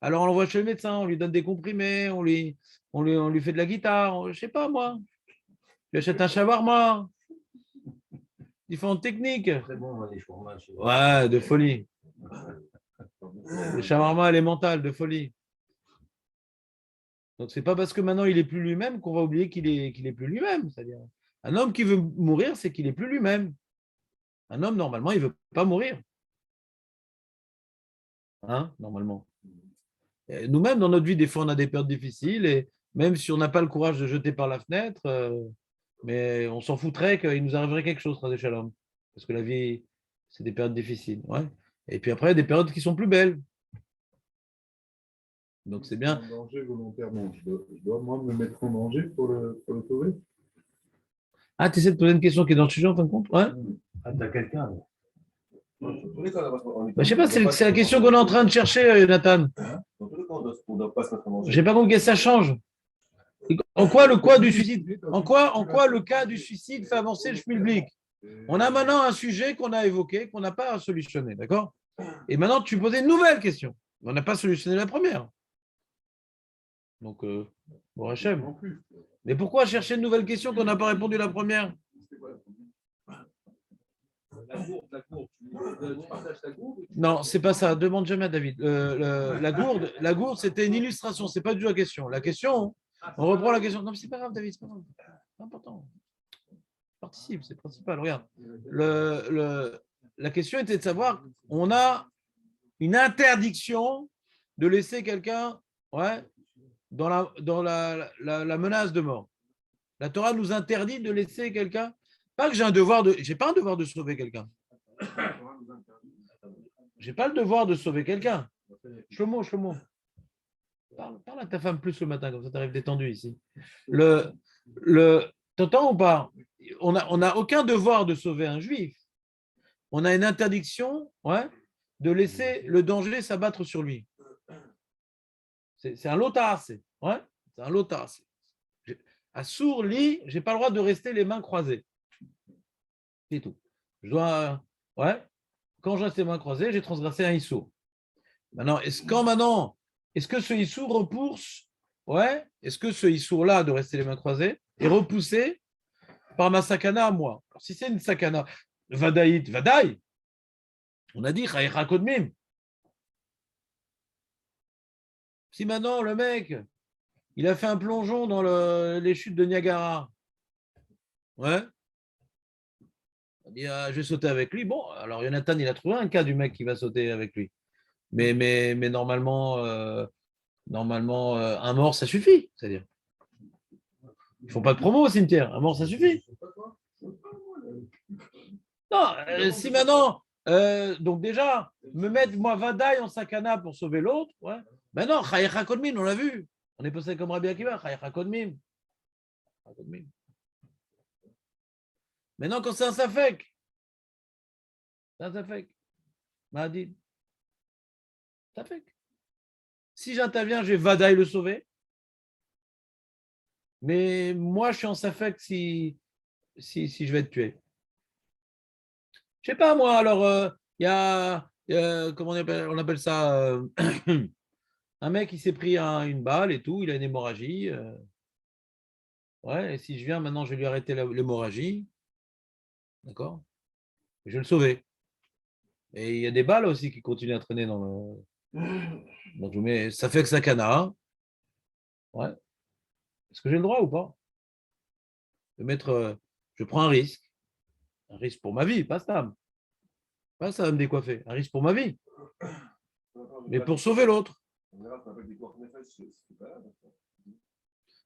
Alors, on l'envoie chez le médecin, on lui donne des comprimés, on lui fait de la guitare, je ne sais pas moi. Il achète un shawarma. Différentes techniques. Très bon, les fromages. Ouais, de folie. Le shawarma élémental, de folie. Donc, ce n'est pas parce que maintenant il n'est plus lui-même qu'on va oublier qu'il est plus lui-même. C'est-à-dire, un homme qui veut mourir, c'est qu'il n'est plus lui-même. Un homme, normalement, il ne veut pas mourir. Hein, normalement. Et nous-mêmes, dans notre vie, des fois, on a des périodes difficiles et même si on n'a pas le courage de jeter par la fenêtre, mais on s'en foutrait qu'il nous arriverait quelque chose, Chas v'Shalom. Parce que la vie, c'est des périodes difficiles. Ouais. Et puis après, des périodes qui sont plus belles. Donc c'est bien. En danger volontairement. Je dois moi me mettre en danger pour le sauver. Ah, tu essaies de poser une question qui est dans le sujet en fin de compte? Ouais. Ah, t'as quelqu'un là. Bah, je sais pas, c'est la question qu'on est en train de chercher, Nathan. Dans tous les cas, on ne doit pas se mettre en danger. Je n'ai pas compris que ça change. En quoi le quoi du suicide? En quoi le cas du suicide fait avancer le public? On a maintenant un sujet qu'on a évoqué, qu'on n'a pas solutionné, d'accord? Et maintenant, tu posais une nouvelle question. On n'a pas solutionné la première. Donc, bon, Hachem. Non plus. Mais pourquoi chercher une nouvelle question qu'on n'a pas répondu à la première? La gourde, tu partages ta gourde? Non, c'est pas ça. Demande jamais à David. La gourde, c'était une illustration. C'est pas du tout la question. La question, on reprend la question. Non, mais c'est pas grave, David. C'est pas grave. C'est important. Participe, c'est principal. Regarde. La question était de savoir, on a une interdiction de laisser quelqu'un, ouais, dans la menace de mort. La Torah nous interdit de laisser quelqu'un. Pas que j'ai pas un devoir de sauver quelqu'un. J'ai pas le devoir de sauver quelqu'un. Shlomo. Parle à ta femme plus le matin, comme ça tu arrives détendu ici. T'entends ou pas? On n'a aucun devoir de sauver un juif. On a une interdiction, ouais, de laisser le danger s'abattre sur lui. C'est un lotas, ouais, c'est un lotas. À sourd-lit, je n'ai pas le droit de rester les mains croisées. C'est tout. Je dois, ouais, quand je reste les mains croisées, j'ai transgressé un issour. Maintenant, est-ce que ce issour repousse, ouais, est-ce que ce issour-là de rester les mains croisées est repoussé par ma sakana à moi? Alors, si c'est une sakana, vadaït, vadaï, on a dit, chayecha kodmim. Si maintenant le mec, il a fait un plongeon dans les chutes de Niagara, ouais, on dit, je vais sauter avec lui. Bon, alors Jonathan, il a trouvé un cas du mec qui va sauter avec lui. Mais normalement, un mort, ça suffit. C'est-à-dire, ils ne font pas de promo au cimetière. Un mort, ça suffit. Non, si maintenant, donc déjà, me mettre moi vadaï en sakana pour sauver l'autre, ouais. Ben non, chayecha kodmim, on l'a vu. On est passé comme Rabbi Akiva, chayecha kodmim. Maintenant, quand c'est un safek, Mahadid, safek. Si j'interviens, je vais vadaï le sauver. Mais moi, je suis en safek si je vais être tué. Je sais pas, moi, alors, il y a, comment on appelle ça, un mec qui s'est pris une balle et tout, il a une hémorragie. Ouais, et si je viens maintenant, je vais lui arrêter l'hémorragie. D'accord? Je vais le sauver. Et il y a des balles aussi qui continuent à traîner dans le. Donc, je mets, ça fait que ça cana. Ouais. Est-ce que j'ai le droit ou pas? De mettre, je prends un risque pour ma vie, pas ça. Pas ça va me décoiffer. Un risque pour ma vie. Mais pour sauver l'autre.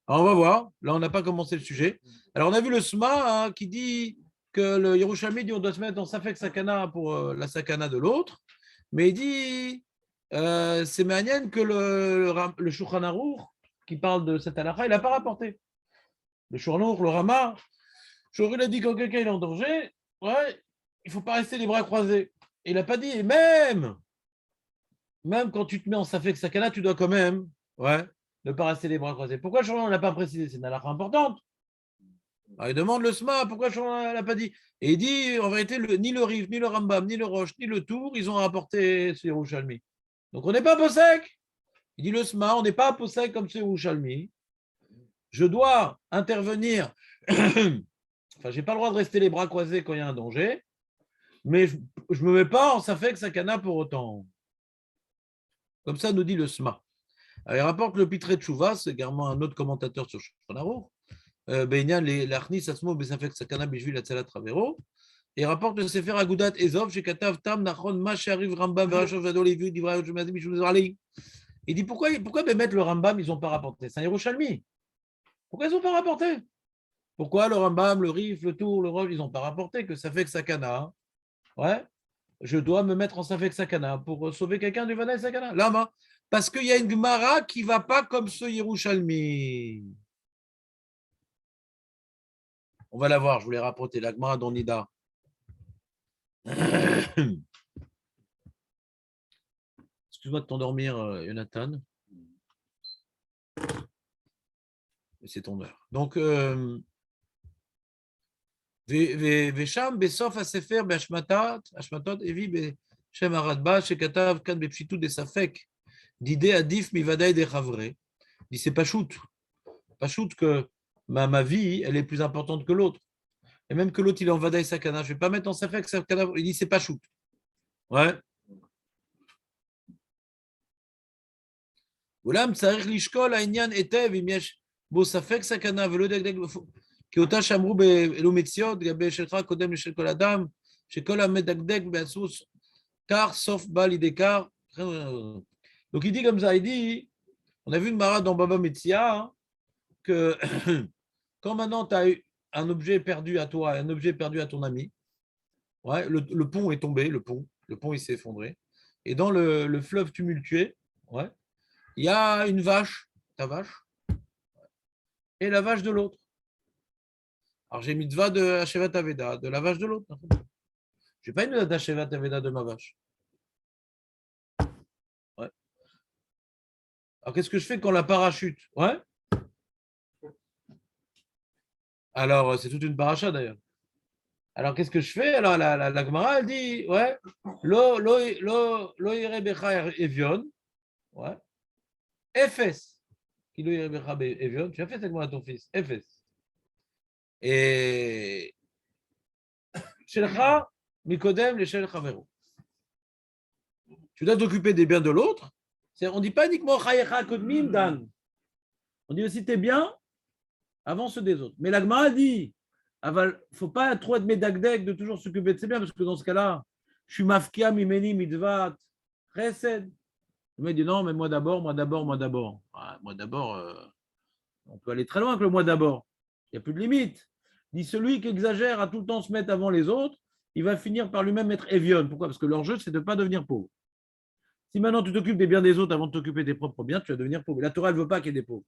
Alors, on va voir. Là, on n'a pas commencé le sujet. Alors, on a vu le SMA hein, qui dit que le Yerushalmi dit on doit se mettre dans Safek Sakana pour la Sakana de l'autre. Mais il dit, c'est manienne que le Shulchan Aruch qui parle de cette halakha, il n'a pas rapporté. Le Shulchan Aruch, le Rama, il a dit quand quelqu'un est en danger, ouais, il ne faut pas rester les bras croisés. Et il n'a pas dit, et même quand tu te mets en Safek Sakana, tu dois quand même, ouais, ne pas rester les bras croisés. Pourquoi Shulchan Aruch ne l'a pas précisé? C'est une halakha importante. Alors, il demande le SMA, pourquoi Shulchan Aruch ne l'a pas dit? Et il dit, en vérité, ni le Rif, ni le Rambam, ni le Roche, ni le Tour, ils ont rapporté ce Yerushalmi. Donc, on n'est pas posek. Il dit le SMA, on n'est pas posek comme ce Yerushalmi. Je dois intervenir. Enfin, je n'ai pas le droit de rester les bras croisés quand il y a un danger, mais je ne me mets pas en Safek Sakana pour autant. Comme ça, nous dit le SMA. Alors, il rapporte le Pitre Tchouva, c'est également un autre commentateur sur Shulchan Aruch. Beignan l'Achnis Asmo Besafek Sakana Bishvil Atzalat Travero. Et rapporte le Sefer Agudat Ezov, chez Katav Tam Nachon Machariv Rambam Verachov Jadol Levi Divrayot Shemazim Mishul Zarli. Il dit pourquoi mettre le Rambam, ils n'ont pas rapporté? C'est un Yerushalmi. Pourquoi ils n'ont pas rapporté? Pourquoi le Rambam, le Rif, le Tour, le Roche, ils n'ont pas rapporté que Safek Sakana? Ouais, je dois me mettre en Safek Sakana pour sauver quelqu'un du Vadaï Sakana. Lama, parce qu'il y a une Gemara qui ne va pas comme ce Yerushalmi. On va la voir, je voulais rapporter la Gemara d'Onida. Excuse-moi de t'endormir, Jonathan. C'est ton heure. Donc, Vesham, Besof, Asefer, Beashmatot, Evi, Shem Aradba, Shekatav, Kan Bepshitout des Safek, d'idée Adif Mivadaï des Havre. Dit c'est pas shoot. Pas shoot que ma vie, elle est plus importante que l'autre. Et même que l'autre, il est en Vadaï Sakana. Je ne vais pas mettre en Safek Sakana. Il dit c'est pas shoot. Ouais. אולם צריך לשקול העניין היטב אם יש בו ספק סכנה ולא ידקדק כאותה שאמרו באלו מציאות לגבי שלך קודם לשל כל אדם שכל המדקדק בעצמו car sauf bas l'idée car. Donc il dit comme ça, il dit, on a vu une marade dans Baba Metzia que quand maintenant tu as eu un objet perdu à toi, un objet perdu à ton ami, ouais, le pont est tombé, le pont il s'est effondré, et dans le fleuve tumultué, ouais, il y a une vache, ta vache, et la vache de l'autre. Alors j'ai mitzvah de Hashevat Aveda, de la vache de l'autre. Je n'ai pas une mitzvah d'Hashevat Aveda de ma vache. Ouais. Alors qu'est-ce que je fais quand la parachute? Ouais. Alors c'est toute une paracha d'ailleurs. Alors qu'est-ce que je fais? Alors la Gemara elle dit, ouais, lo yere becha evion, ouais, Efes. Kilo yere becha evion. Tu as fait avec à ton fils, Efes. Et Shelcha mikodem le shel chavero. Tu dois t'occuper des biens de l'autre. On ne dit pas uniquement chayecha kodmim dan. On dit aussi tes biens avant ceux des autres. Mais la Gemara dit, il ne faut pas trop être médagdek de toujours s'occuper de ses biens, parce que dans ce cas-là, je suis mafkia mimeni mitzvat chesed. Le mec dit non, mais moi d'abord. Ah, moi d'abord, on peut aller très loin avec le moi d'abord. Il n'y a plus de limite. Il dit celui qui exagère à tout le temps se mettre avant les autres, il va finir par lui-même être évion. Pourquoi? Parce que l'enjeu, c'est de ne pas devenir pauvre. Si maintenant tu t'occupes des biens des autres avant de t'occuper des propres biens, tu vas devenir pauvre. Et la Torah ne veut pas qu'il y ait des pauvres.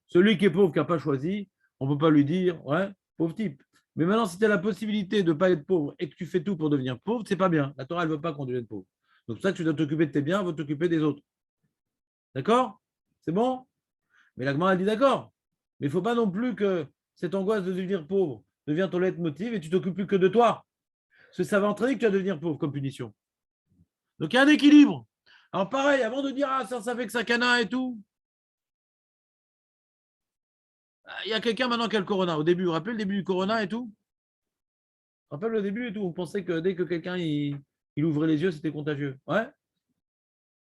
Celui qui est pauvre, qui n'a pas choisi, on ne peut pas lui dire, ouais, pauvre type. Mais maintenant, si tu as la possibilité de ne pas être pauvre et que tu fais tout pour devenir pauvre, c'est pas bien. La Torah, elle ne veut pas qu'on devienne pauvre. Donc, c'est pour ça que tu dois t'occuper de tes biens avant de t'occuper des autres. D'accord? C'est bon? Mais la Gemara, elle dit d'accord. Mais il ne faut pas non plus que cette angoisse de devenir pauvre devienne ton leitmotiv et tu t'occupes plus que de toi. Parce que ça va entraîner que tu vas devenir pauvre comme punition. Donc, il y a un équilibre. Alors, pareil, avant de dire, ah, ça fait que ça cana et tout, il y a quelqu'un maintenant qui a le corona. Au début, vous vous rappelez le début du corona et tout? Vous vous rappelez le début et tout? On pensait que dès que quelqu'un il ouvrait les yeux, c'était contagieux. Ouais?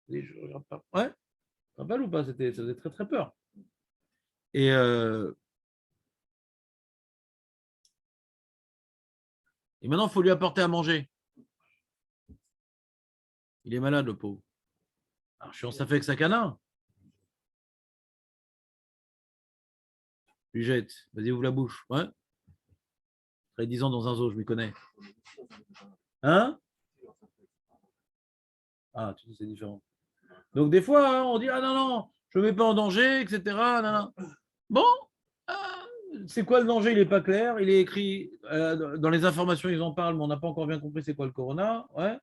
Ouais? Tu te rappelles ou pas? Ça faisait très très peur. Et maintenant, il faut lui apporter à manger. Il est malade, le pauvre. Alors, je suis en ça fait avec sa cana. Lui jette. Vas-y, ouvre la bouche. Ouais? Après 10 ans dans un zoo, je m'y connais. Hein? Ah, tu dis, c'est différent. Donc, des fois, hein, on dit, ah non, je ne me mets pas en danger, etc. Non. Bon, c'est quoi le danger? Il n'est pas clair. Il est écrit dans les informations, ils en parlent, mais on n'a pas encore bien compris c'est quoi le corona. Ouais.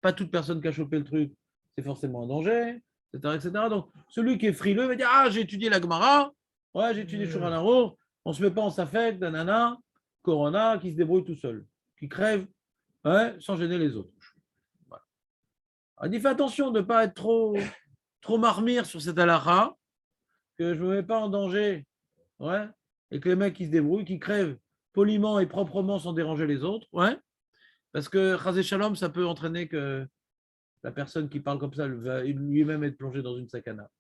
Pas toute personne qui a chopé le truc, c'est forcément un danger, etc. Donc, celui qui est frileux va dire, ah, j'ai étudié la Gemara, ouais, j'ai étudié Shulchan Aruch, on ne se met pas en safek, nanana, corona, qui se débrouille tout seul, qui crève, ouais, sans gêner les autres. Voilà. Alors, il dit, fais attention de ne pas être trop marmire sur cette halakha, que je ne me mets pas en danger, ouais, et que les mecs qui se débrouillent, qui crèvent poliment et proprement sans déranger les autres, ouais, parce que Chazé Shalom, ça peut entraîner que la personne qui parle comme ça va lui-même être plongée dans une sakana.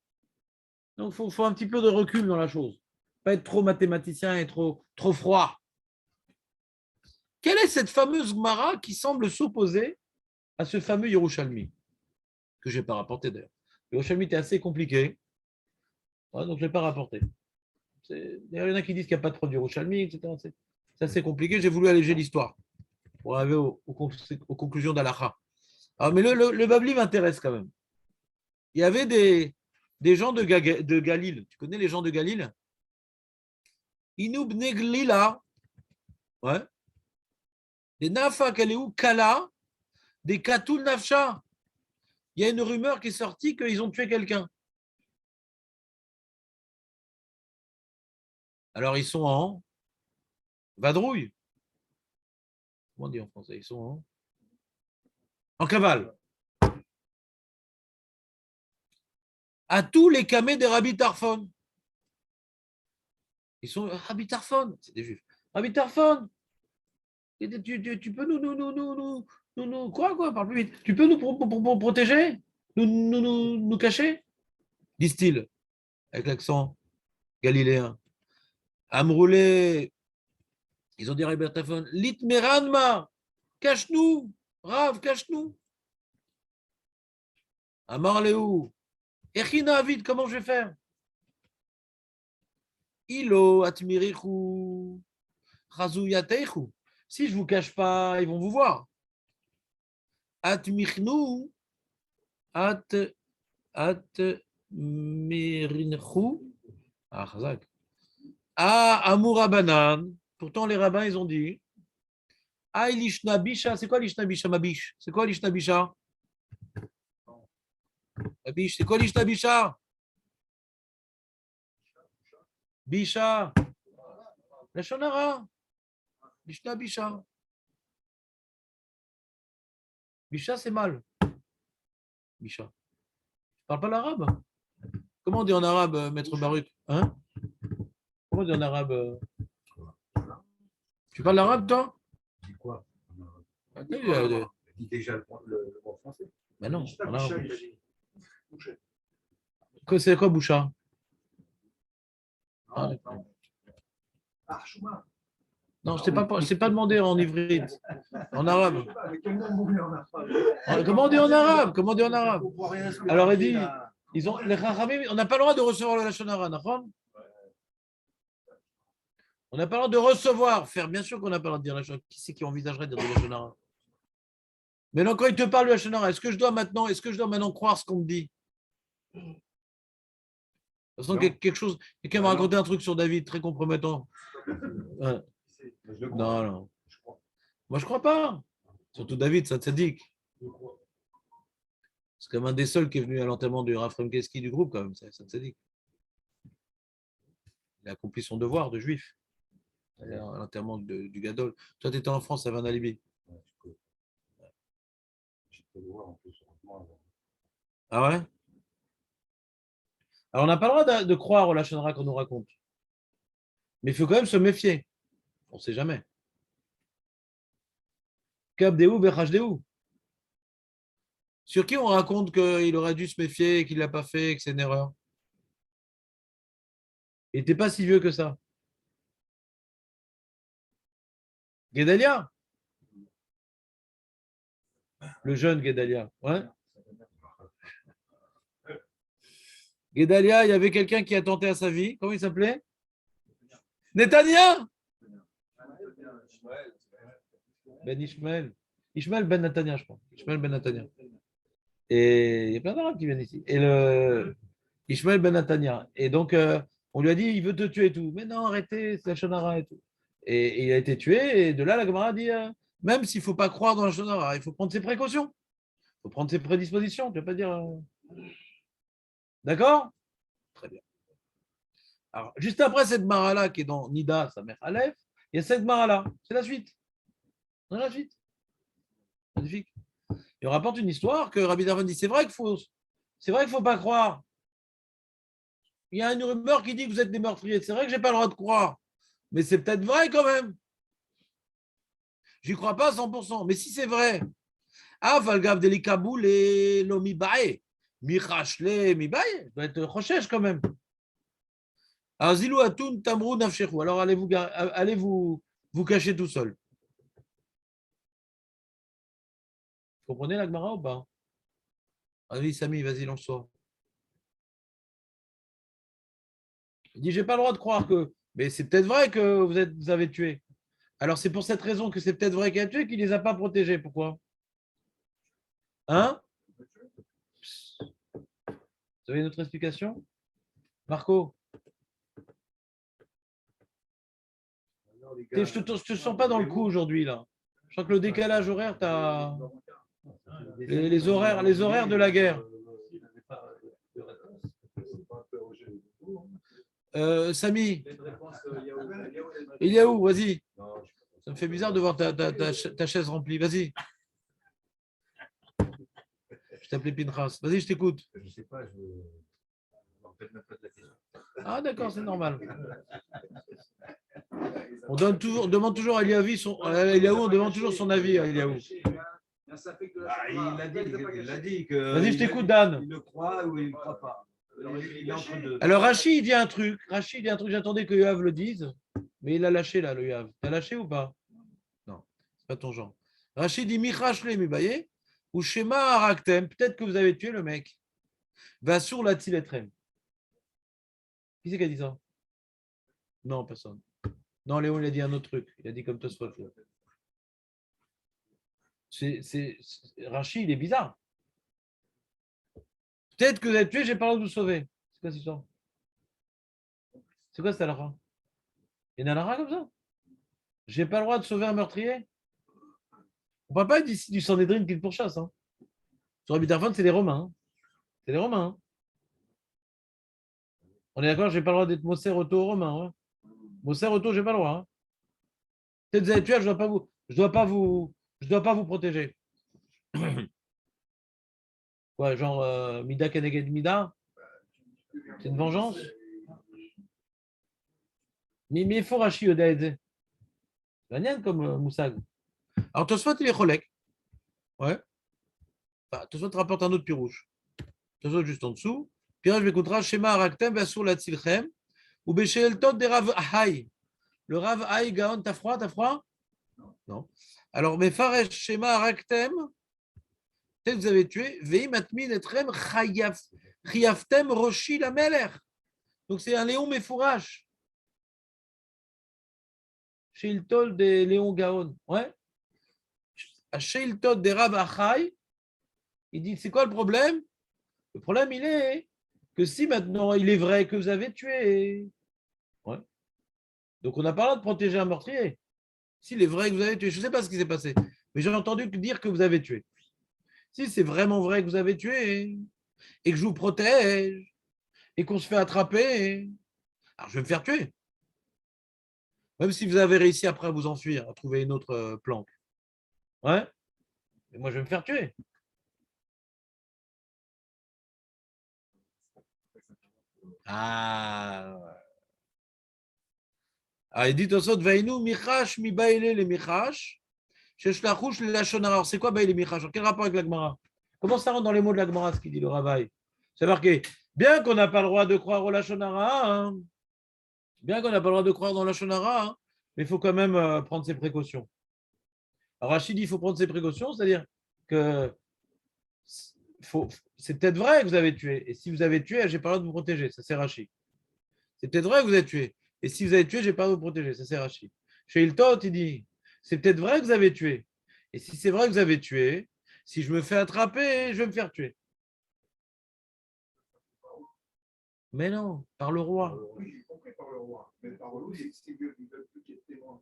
Donc, il faut un petit peu de recul dans la chose. Pas être trop mathématicien et trop froid. Quelle est cette fameuse Gemara qui semble s'opposer à ce fameux Yerushalmi, que je n'ai pas rapporté d'ailleurs? Le Yerushalmi était assez compliqué, ouais, donc je ne l'ai pas rapporté. D'ailleurs, il y en a qui disent qu'il n'y a pas de produit Yerushalmi, etc. C'est assez compliqué. J'ai voulu alléger l'histoire pour arriver aux conclusions d'Alacha. Mais le Babli m'intéresse quand même. Il y avait des gens de Galil. Tu connais les gens de Galil? Inoub Neglila, ouais. Des Nafa Kaleu Kala, des Katul Nafsha. Il y a une rumeur qui est sortie qu'ils ont tué quelqu'un. Alors ils sont en vadrouille. Comment on dit en français? Ils sont en En cavale. À tous les camés des Rabbi Tarfon. Ils sont Rabbi Tarfon, c'est des juifs. Rabbi Tarfon, tu peux quoi, parle plus vite. Tu peux nous protéger, nous cacher, disent-ils, avec l'accent galiléen. Amroulé, ils ont dit à Rabbi Tarfon, lit meranma, cache-nous, Rav, cache-nous. Amar Léou, Echina vite, comment je vais faire? Ilo atmirichu, chazouyatechu. Si je ne vous cache pas, ils vont vous voir. Atmichnu, atmirinchu. Ah, chazak. Ah, amoura banan. Pourtant, les rabbins, ils ont dit. Ah, l'ishna bisha. C'est quoi l'ishna bisha, ma biche? C'est quoi l'ishna bisha? Ma biche, c'est quoi l'ishna bisha? Bisha. La shonara. L'ishna bisha. Bisha, c'est mal. Bisha. Tu parles pas l'arabe? Comment on dit en arabe, maître Baruch? Hein? Comment on dit en arabe? Tu parles l'arabe, toi? C'est quoi? Dis déjà le mot français. Ben non, en arabe. Boucher. C'est quoi Boucha? Chouma. Non, je t'ai pas demandé en ivrite, en arabe. Comment on dit en arabe? Comment on dit en arabe? Alors il dit, les Chachamim, on n'a pas le droit de recevoir le Lashon Hara, d'accord? On n'a pas le droit de recevoir, faire, bien sûr qu'on n'a pas le droit de dire la chose. Qui c'est qui envisagerait de dire le Lashon Hara? Mais non, quand il te parle de Lashon Hara, est-ce que je dois maintenant croire ce qu'on me dit? De toute façon, quelqu'un m'a raconté un truc sur David très compromettant. Ouais. Non. Moi, je crois pas. Surtout David, ça tzaddik. C'est comme un des seuls qui est venu à l'enterrement du Rav Fremkeski du groupe, quand même, ça tzaddik. Il a accompli son devoir de juif. À l'enterrement du Gadol. Toi, tu étais en France, ça avait un alibi. Ah ouais? Alors, on n'a pas le droit de croire au Lashon Hara qu'on nous raconte. Mais il faut quand même se méfier. On ne sait jamais. Kabdeu Bechashdeu. Sur qui on raconte qu'il aurait dû se méfier et qu'il ne l'a pas fait et que c'est une erreur? Il n'était pas si vieux que ça. Guédalia. Le jeune Guédalia. Ouais. Guédalia, il y avait quelqu'un qui a tenté à sa vie. Comment il s'appelait? Netanya. Ben Ishmael. Ishmael Ben Netanya, je crois. Ishmael Ben Netanya. Et il y a plein d'arabes qui viennent ici. Et Ishmael Ben Netanya. Et donc, on lui a dit, il veut te tuer et tout. Mais non, arrêtez, c'est la Shonara et tout. Et il a été tué. Et de là, la Gemara dit, même s'il ne faut pas croire dans la Shonara, il faut prendre ses précautions. Il faut prendre ses prédispositions. Tu ne vas pas dire. D'accord? Très bien. Alors, juste après cette Mara-là qui est dans Nida, sa mère Aleph, il y a cette Mara-là. C'est la suite. Dans la suite. Magnifique. Et on rapporte une histoire que Rabbi Tarfon dit, c'est vrai qu'il ne faut pas croire. Il y a une rumeur qui dit que vous êtes des meurtriers. C'est vrai que je n'ai pas le droit de croire. Mais c'est peut-être vrai quand même. J'y crois pas à 100%. Mais si c'est vrai, Valgav Delikaboul et Lomibae, Michashle Mibae, doit être Rochesh quand même. Azilou Atun Tamrou Nafshechu. Alors allez vous cacher tout seul. Vous comprenez la Gemara ou pas? Allez, Samy, vas-y, lance-toi. Il dit, j'ai pas le droit de croire que. Mais c'est peut-être vrai que vous avez tué. Alors c'est pour cette raison que c'est peut-être vrai qu'il a tué qu'il ne les a pas protégés. Pourquoi? Hein? Vous avez une autre explication? Marco? Je te sens pas dans le coup aujourd'hui là. Je crois que le décalage horaire, tu as les horaires de la guerre. Samy, il est où? Vas-y. Ça me fait bizarre de voir ta chaise remplie. Vas-y. t'appelais Pinchas. Vas-y, je t'écoute. Je ne sais pas, je me rappelle même pas de la question. Ah, d'accord, c'est normal. On demande toujours à Eliaou on demande toujours son avis à Eliaou. Il a dit que. Vas-y, je t'écoute, Dan. Il le croit ou il ne croit pas. Il est entre deux. Alors, Rachid, il dit un truc. J'attendais que Yoav le dise, mais il a lâché là, le Yoav. T'as lâché ou pas? Non, c'est pas ton genre. Rachid dit Michrash le Mibaye ou Shema Araktem. Peut-être que vous avez tué le mec. Va sur la Tiletrem. Qui c'est qui a dit ça? Non, personne. Non, Léon, il a dit un autre truc. Il a dit comme Tosfot. Rachid, il est bizarre. Peut-être que vous avez tué, j'ai pas le droit de vous sauver. C'est quoi cette histoire? C'est quoi cette halakha? Il y a une halakha comme ça? J'ai pas le droit de sauver un meurtrier? On ne parle pas d'ici du Sanhédrin qui le pourchasse. Hein. Sur Rabbi Tarfon, c'est les Romains. Hein. C'est les Romains. Hein. On est d'accord, j'ai pas le droit d'être Moser auto aux Romains. Hein. Moser auto, j'ai pas le droit. Hein. Peut-être que vous avez tué, je dois pas vous protéger. Quoi, genre Mida Keneged Mida? C'est une vengeance? Mais il faut Rashi Yodaedze. C'est rien comme Moussag. Alors Tosfot, il est cholek. Ouais. Enfin, Tosfot rapporte un autre pirouche. Tosfot juste en dessous. Puis je m'écoutera Shema Araktem Vasur la Tzilchem ou Beshel Tod de Rav Ahay. Le Rav Ahay Gaon, t'as froid? Non. Alors, mais Faresh Shema Araktem, peut-être que vous avez tué Veim Atmin Etrem Chayaftem Roshi la Meler. Donc c'est un Léon Mefourash. Chez le Tol de Léon Gaon. Ouais. Chez le Tol de Rav Ahay, il dit c'est quoi le problème? Le problème, il est que si maintenant il est vrai que vous avez tué. Ouais. Donc on n'a pas le droit de protéger un meurtrier. S'il est vrai que vous avez tué, je ne sais pas ce qui s'est passé, mais j'ai entendu dire que vous avez tué. Si c'est vraiment vrai que vous avez tué et que je vous protège et qu'on se fait attraper, alors je vais me faire tuer. Même si vous avez réussi après à vous enfuir, à trouver une autre planque. Ouais. Mais moi, je vais me faire tuer. Ah. Il dit Tosot, Vainu, Michash, mi baile les Michash, Sheshlachouch, le Lachonara. Alors, c'est quoi baile les Michash? Quel rapport avec la Gemara? Comment ça rentre dans les mots de la Gemara, ce qu'il dit le Ravaï? C'est marqué. Bien qu'on n'a pas le droit de croire au Lachonara, hein, bien qu'on n'a pas le droit de croire dans la Lachonara, hein, mais il faut quand même prendre ses précautions. Alors, Rachid dit il faut prendre ses précautions, c'est-à-dire que c'est peut-être vrai que vous avez tué. Et si vous avez tué, j'ai pas le droit de vous protéger. Ça, c'est Rachid. C'est peut-être vrai que vous avez tué. Et si vous avez tué, j'ai pas le droit de vous protéger. Ça, c'est Rachid. Chez Hiltot, il dit c'est peut-être vrai que vous avez tué. Et si c'est vrai que vous avez tué, si je me fais attraper, je vais me faire tuer. Mais non, par le roi. Oui, j'ai compris par le roi. Mais par le roi, c'est mieux, ils veulent plus qu'il y ait de témoins.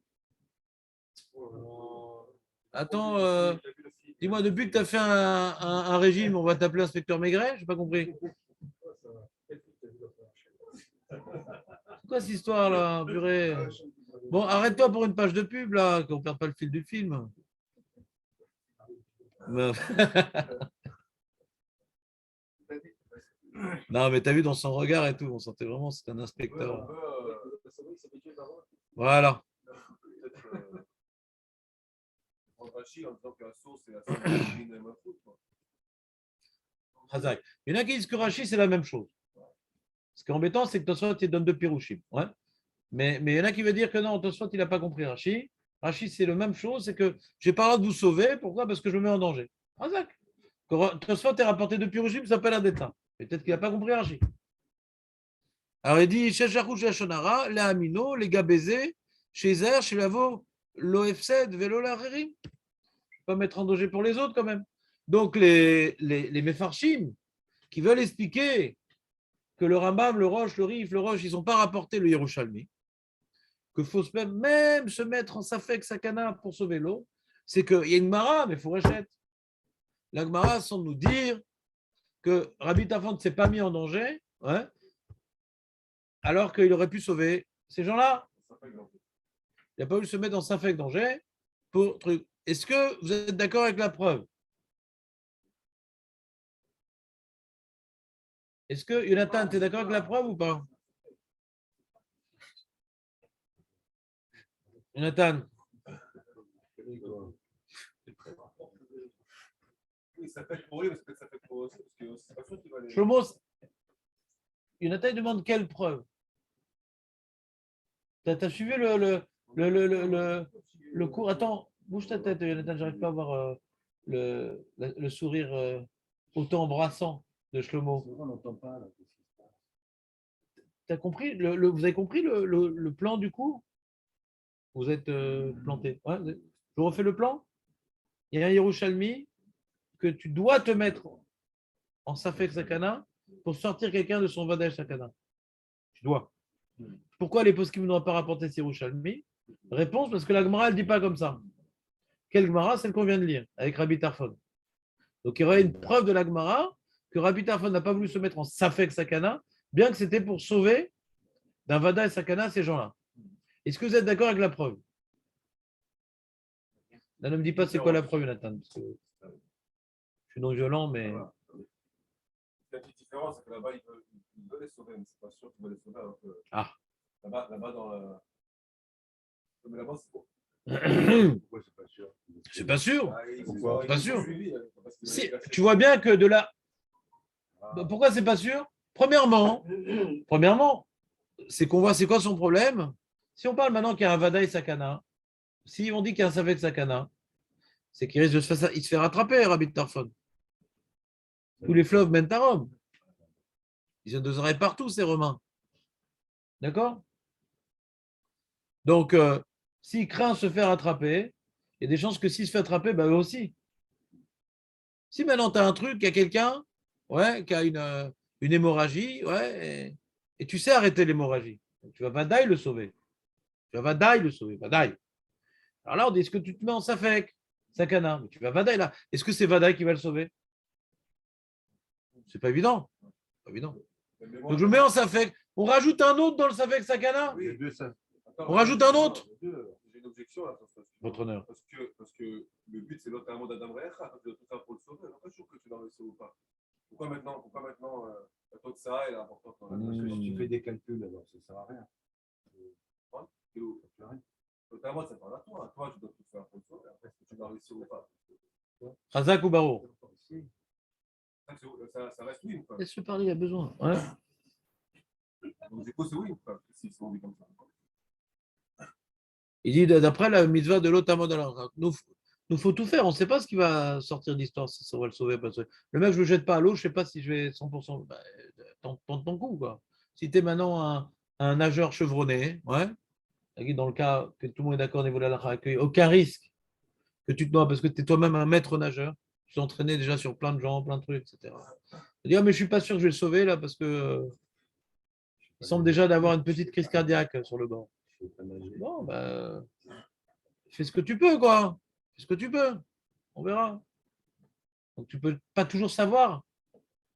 Attends, dis-moi, depuis que tu as fait un régime, on va t'appeler inspecteur Maigret? Je n'ai pas compris. C'est quoi cette histoire là, purée? Bon, arrête-toi pour une page de pub là, qu'on ne perde pas le fil du film. Non, mais t'as vu dans son regard et tout, on sentait vraiment que c'était un inspecteur. Voilà. Il y en a qui disent que Rashi, c'est la même chose. Ce qui est embêtant, c'est que Tosfot, il donne deux pirouchim. Ouais. Mais il y en a qui veulent dire que non, Tosfot, il n'a pas compris Rashi. Rashi, c'est la même chose, c'est que je n'ai pas le droit de vous sauver. Pourquoi? Parce que je me mets en danger. Razak. Tosfot est rapporté deux pirouchim, ça s'appelle un détain. Peut-être qu'il n'a pas compris Rashi. Alors il dit Sheshachouch Shonara, les Amino, les Gabézé, chez Zer, chez Lavo, l'OFSED, Vélo Larerim. Je ne vais pas mettre en danger pour les autres quand même. Donc les Mefarshim qui veulent expliquer que le Rambam, le Roche, le Rif, le Roche, ils n'ont pas rapporté le Yerushalmi, qu'il faut même se mettre en Safek Sakana pour sauver l'eau, c'est qu'il y a une Gemara, mais il faut rachète. La Gemara semble nous dire que Rabbi Tarfon ne s'est pas mis en danger, ouais, alors qu'il aurait pu sauver ces gens-là. Il n'a pas voulu se mettre en Safek danger pour truc. Est-ce que vous êtes d'accord avec la preuve? Est-ce que, Jonathan, tu es d'accord avec la preuve ou pas? Jonathan, Oui, ça fait pour lui, mais peut-être ça fait pour aussi, parce que c'est pas sûr qu'il va les. Shlomo, Jonathan il demande quelle preuve? Tu as suivi le cours? Attends, bouge ta tête, Jonathan, j'arrive pas à voir le sourire autant embrassant de Shlomo. On n'entend pas là. T'as compris vous avez compris le plan du cours? Vous êtes planté. Ouais, je refais le plan. Il y a un Yerushalmi que tu dois te mettre en Safek Sakana pour sortir quelqu'un de son Vadash Sakana. Tu dois. Pourquoi les poskim n'ont pas rapporté ce Yerushalmi? Réponse, parce que la Gemara ne dit pas comme ça. Quelle Gemara? Celle qu'on vient de lire, avec Rabbi Tarfon. Donc il y aurait une preuve de la Gemara que Rabbi Tarfon n'a pas voulu se mettre en Safek Sakana, bien que c'était pour sauver d'un Vada et Sakana ces gens-là. Est-ce que vous êtes d'accord avec la preuve? Là, ne me dis pas c'est quoi la preuve, Nathan, parce que je suis non violent, mais. La petite différence, c'est que là-bas, il veut les sauver, mais c'est pas sûr qu'il va les sauver. Alors que Ah. Là-bas, dans la. Mais là-bas, c'est quoi? Pourquoi c'est pas sûr? C'est pas sûr. Pourquoi? Pas sûr. Tu vois bien que de là. Pourquoi c'est pas sûr? Premièrement, c'est qu'on voit c'est quoi son problème. Si on parle maintenant qu'il y a un Vada et Sakana, si on dit qu'il y a un Safek Sakana, c'est qu'il risque de se faire rattraper, Rabbi Tarfon. Tous les fleuves mènent à Rome. Ils ont des oreilles partout, ces Romains. D'accord? Donc, s'il craint se faire attraper, il y a des chances que s'il se fait attraper, eux aussi. Si maintenant tu as un truc, il y a quelqu'un qui a une hémorragie, et tu sais arrêter l'hémorragie, tu vas Vadaï le sauver. Vadaï. Alors là, on dit, est-ce que tu te mets en Safek, Sakana? Mais tu vas Vadaï là. Est-ce que c'est Vadaï qui va le sauver? C'est pas évident. Donc je le mets en Safek. On rajoute un autre dans le Safek Sakana? Il y a deux ça. On rajoute un autre? J'ai une objection là. Votre honneur. Parce que le but, c'est notamment d'Adam Recha. Tu dois tout faire pour le sauver. Je ne suis pas sûr que tu vas réussir ou pas. Pourquoi maintenant la taux de ça est importante? Parce que si tu fais des calculs, alors ça ne sert à rien. Notamment, ça parle à toi. Toi, tu dois tout faire pour le sauver. Est-ce que tu vas réussir ou pas? Razak ou Baro? Ça reste oui. Laisse-le parler, il a besoin. Ouais. Donc, du coup, c'est oui. Si on dit comme ça. Il dit, d'après la mitzvah de l'Otamod, nous faut tout faire. On ne sait pas ce qui va sortir d'histoire, si ça va le sauver. Parce que le mec, je ne le jette pas à l'eau, je ne sais pas si je vais 100%. Tente ton coup, quoi. Si tu es maintenant un nageur chevronné, dans le cas que tout le monde est d'accord au niveau de la halakha, aucun risque que tu te noies parce que tu es toi-même un maître nageur, tu t'es entraîné déjà sur plein de gens, plein de trucs, etc. Tu dis, mais je ne suis pas sûr que je vais le sauver là parce que il semble déjà d'avoir une petite crise cardiaque sur le bord. Bon, fais ce que tu peux, quoi. Fais ce que tu peux. On verra. Donc, tu ne peux pas toujours savoir.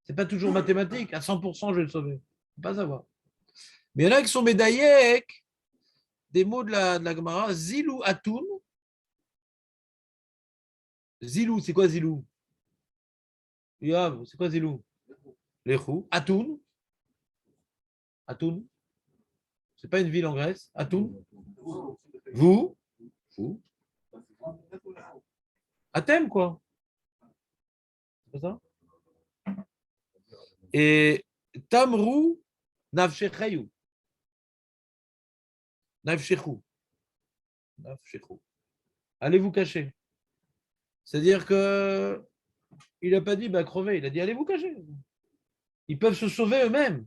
Ce n'est pas toujours mathématique. À 100%, je vais le sauver. Il ne faut pas savoir. Mais il y en a qui sont médaillés avec des mots de la Gemara. Zilou Atoun. Zilou, c'est quoi Zilou? C'est quoi Zilou? Lechou. Atoun. Atoun. Ce n'est pas une ville en Grèce. Atoun. Vous. Athème, quoi. C'est pas ça? Et Tamrou Navshechayou. Navshechou. Allez vous cacher. C'est-à-dire que il n'a pas dit crevez, il a dit allez vous cacher. Ils peuvent se sauver eux-mêmes.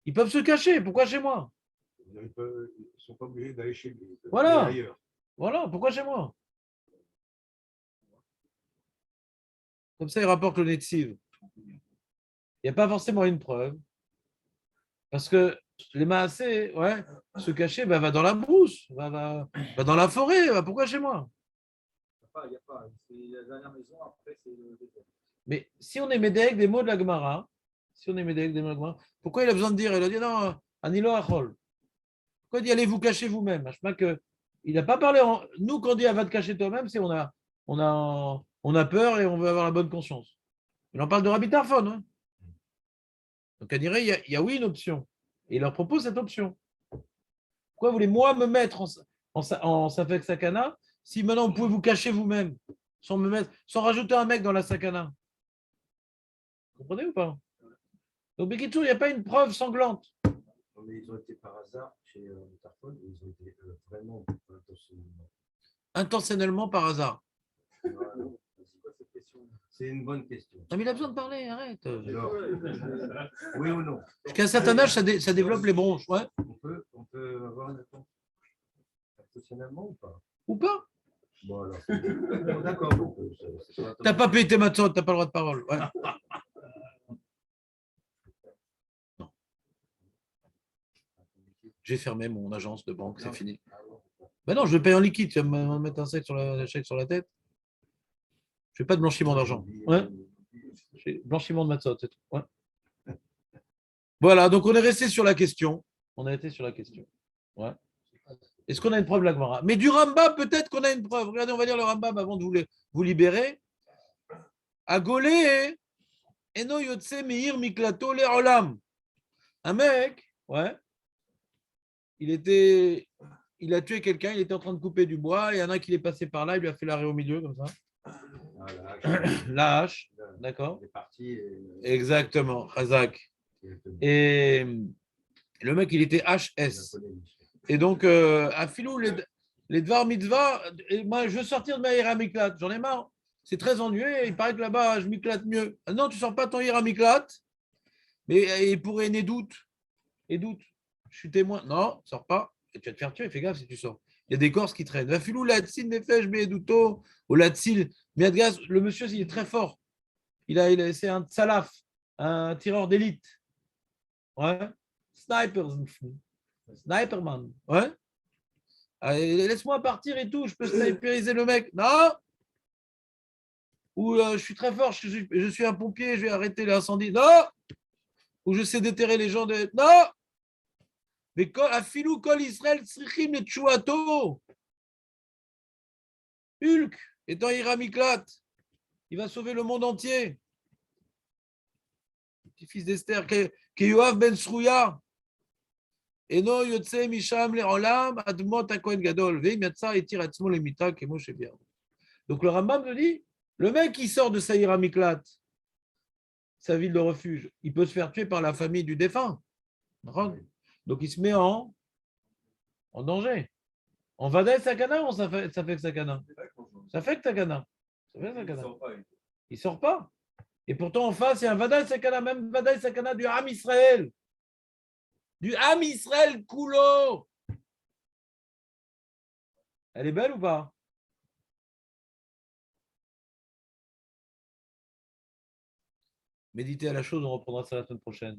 Ils peuvent se cacher. Pourquoi chez moi? Ils ne sont pas obligés d'aller chez lui. Voilà. Ailleurs. Voilà. Pourquoi chez moi? Comme ça, il rapporte le Netziv. Il n'y a pas forcément une preuve. Parce que les Maasé, se cacher, va dans la brousse, va dans la forêt. Pourquoi chez moi? Il n'y a pas. C'est la dernière maison, après, c'est le désert. Mais si on est médéek des mots de la Gemara, pourquoi il a besoin de dire, il a dit non, Anilo Achol. Pourquoi il dit allez vous cacher vous-même? Il n'a pas parlé, nous quand on dit va te cacher toi-même, c'est on a on a peur et on veut avoir la bonne conscience. Il en parle de Rabbi Tarfon. Hein. Donc, on dirait, il y a oui une option. Et il leur propose cette option. Pourquoi voulez-moi me mettre en Safek Sakana si maintenant vous pouvez vous cacher vous-même sans rajouter un mec dans la Sakana? Vous comprenez ou pas? Donc, Bekitsour, il n'y a pas une preuve sanglante. Non, mais ils ont été par hasard chez Tarfon, ils ont été vraiment intentionnellement. Intentionnellement par hasard. Voilà. C'est une bonne question. Non, mais il a besoin de parler, arrête. Alors, oui ou non? Jusqu'à un certain âge, ça développe les bronches. Ouais. On peut avoir une réponse intentionnellement ou pas? Ou pas? Bon, alors, bon, d'accord. T'as pas payé tes matzot, t'as pas le droit de parole. Ouais. Non. J'ai fermé mon agence de banque, c'est fini. Ben non, je vais payer en liquide. Tu vas me mettre un chèque sur la tête. Je fais pas de blanchiment d'argent. Ouais. Blanchiment de matzot, c'est tout. Ouais. Voilà, donc on est resté sur la question. On a été sur la question. Ouais. Est-ce qu'on a une preuve, la Gemara? Mais du Rambam, peut-être qu'on a une preuve. Regardez, on va lire le Rambam avant de vous libérer. Agolé, eno yotse meir miklato le olam. Un mec, ouais, il a tué quelqu'un, il était en train de couper du bois, et il y en a un qui est passé par là, il lui a fait l'arrêt au milieu, comme ça. La hache, d'accord. Exactement, Razak. Et le mec, il était HS. Et donc, à Filou, les Dvar Mitzvah, moi, je veux sortir de ma Hiramiklat. J'en ai marre. C'est très ennuyeux. Il paraît que là-bas, je m'éclate mieux. Ah non, tu ne sors pas ton Hiramiklat. Mais il pourrait né doute. Et doute. Je suis témoin. Non, sors pas. Et tu vas te faire tuer. Fais gaffe si tu sors. Il y a des Corses qui traînent. Va Filou, Latsil, Nefesh, Be'eduto, ou Latsil, Miadgas. Le monsieur, il est très fort. C'est un Tsalaf, un tireur d'élite. Ouais. Sniperman. Ouais. Allez, laisse-moi partir et tout, je peux sniperiser le mec. Non. Ou je suis très fort, je suis un pompier, je vais arrêter l'incendie. Non. Ou je sais déterrer les gens de. Non. Mais à filou, kol Israël, srichim le tchouato. Hulk étant Hiramiklat, il va sauver le monde entier. Petit-fils d'Esther, Keyoav ben Srouya. Eno yotse misham le'olam admot hakohen gadol ve'im yatsa etir atzmo lemita kemo shebia. Donc le Rambam nous dit, le mec qui sort de sa Hiramiklat, sa ville de refuge, il peut se faire tuer par la famille du défunt. Donc il se met en danger. En Vadaï Sakana ou ça fait Sakana? Ça fait Sakana. Il sort pas. Et pourtant en face, il y a un Vadaï Sakana, même Vadaï Sakana du Ham Israël. Du Ham Israël Koulo. Elle est belle ou pas? Méditez à la chose, on reprendra ça la semaine prochaine.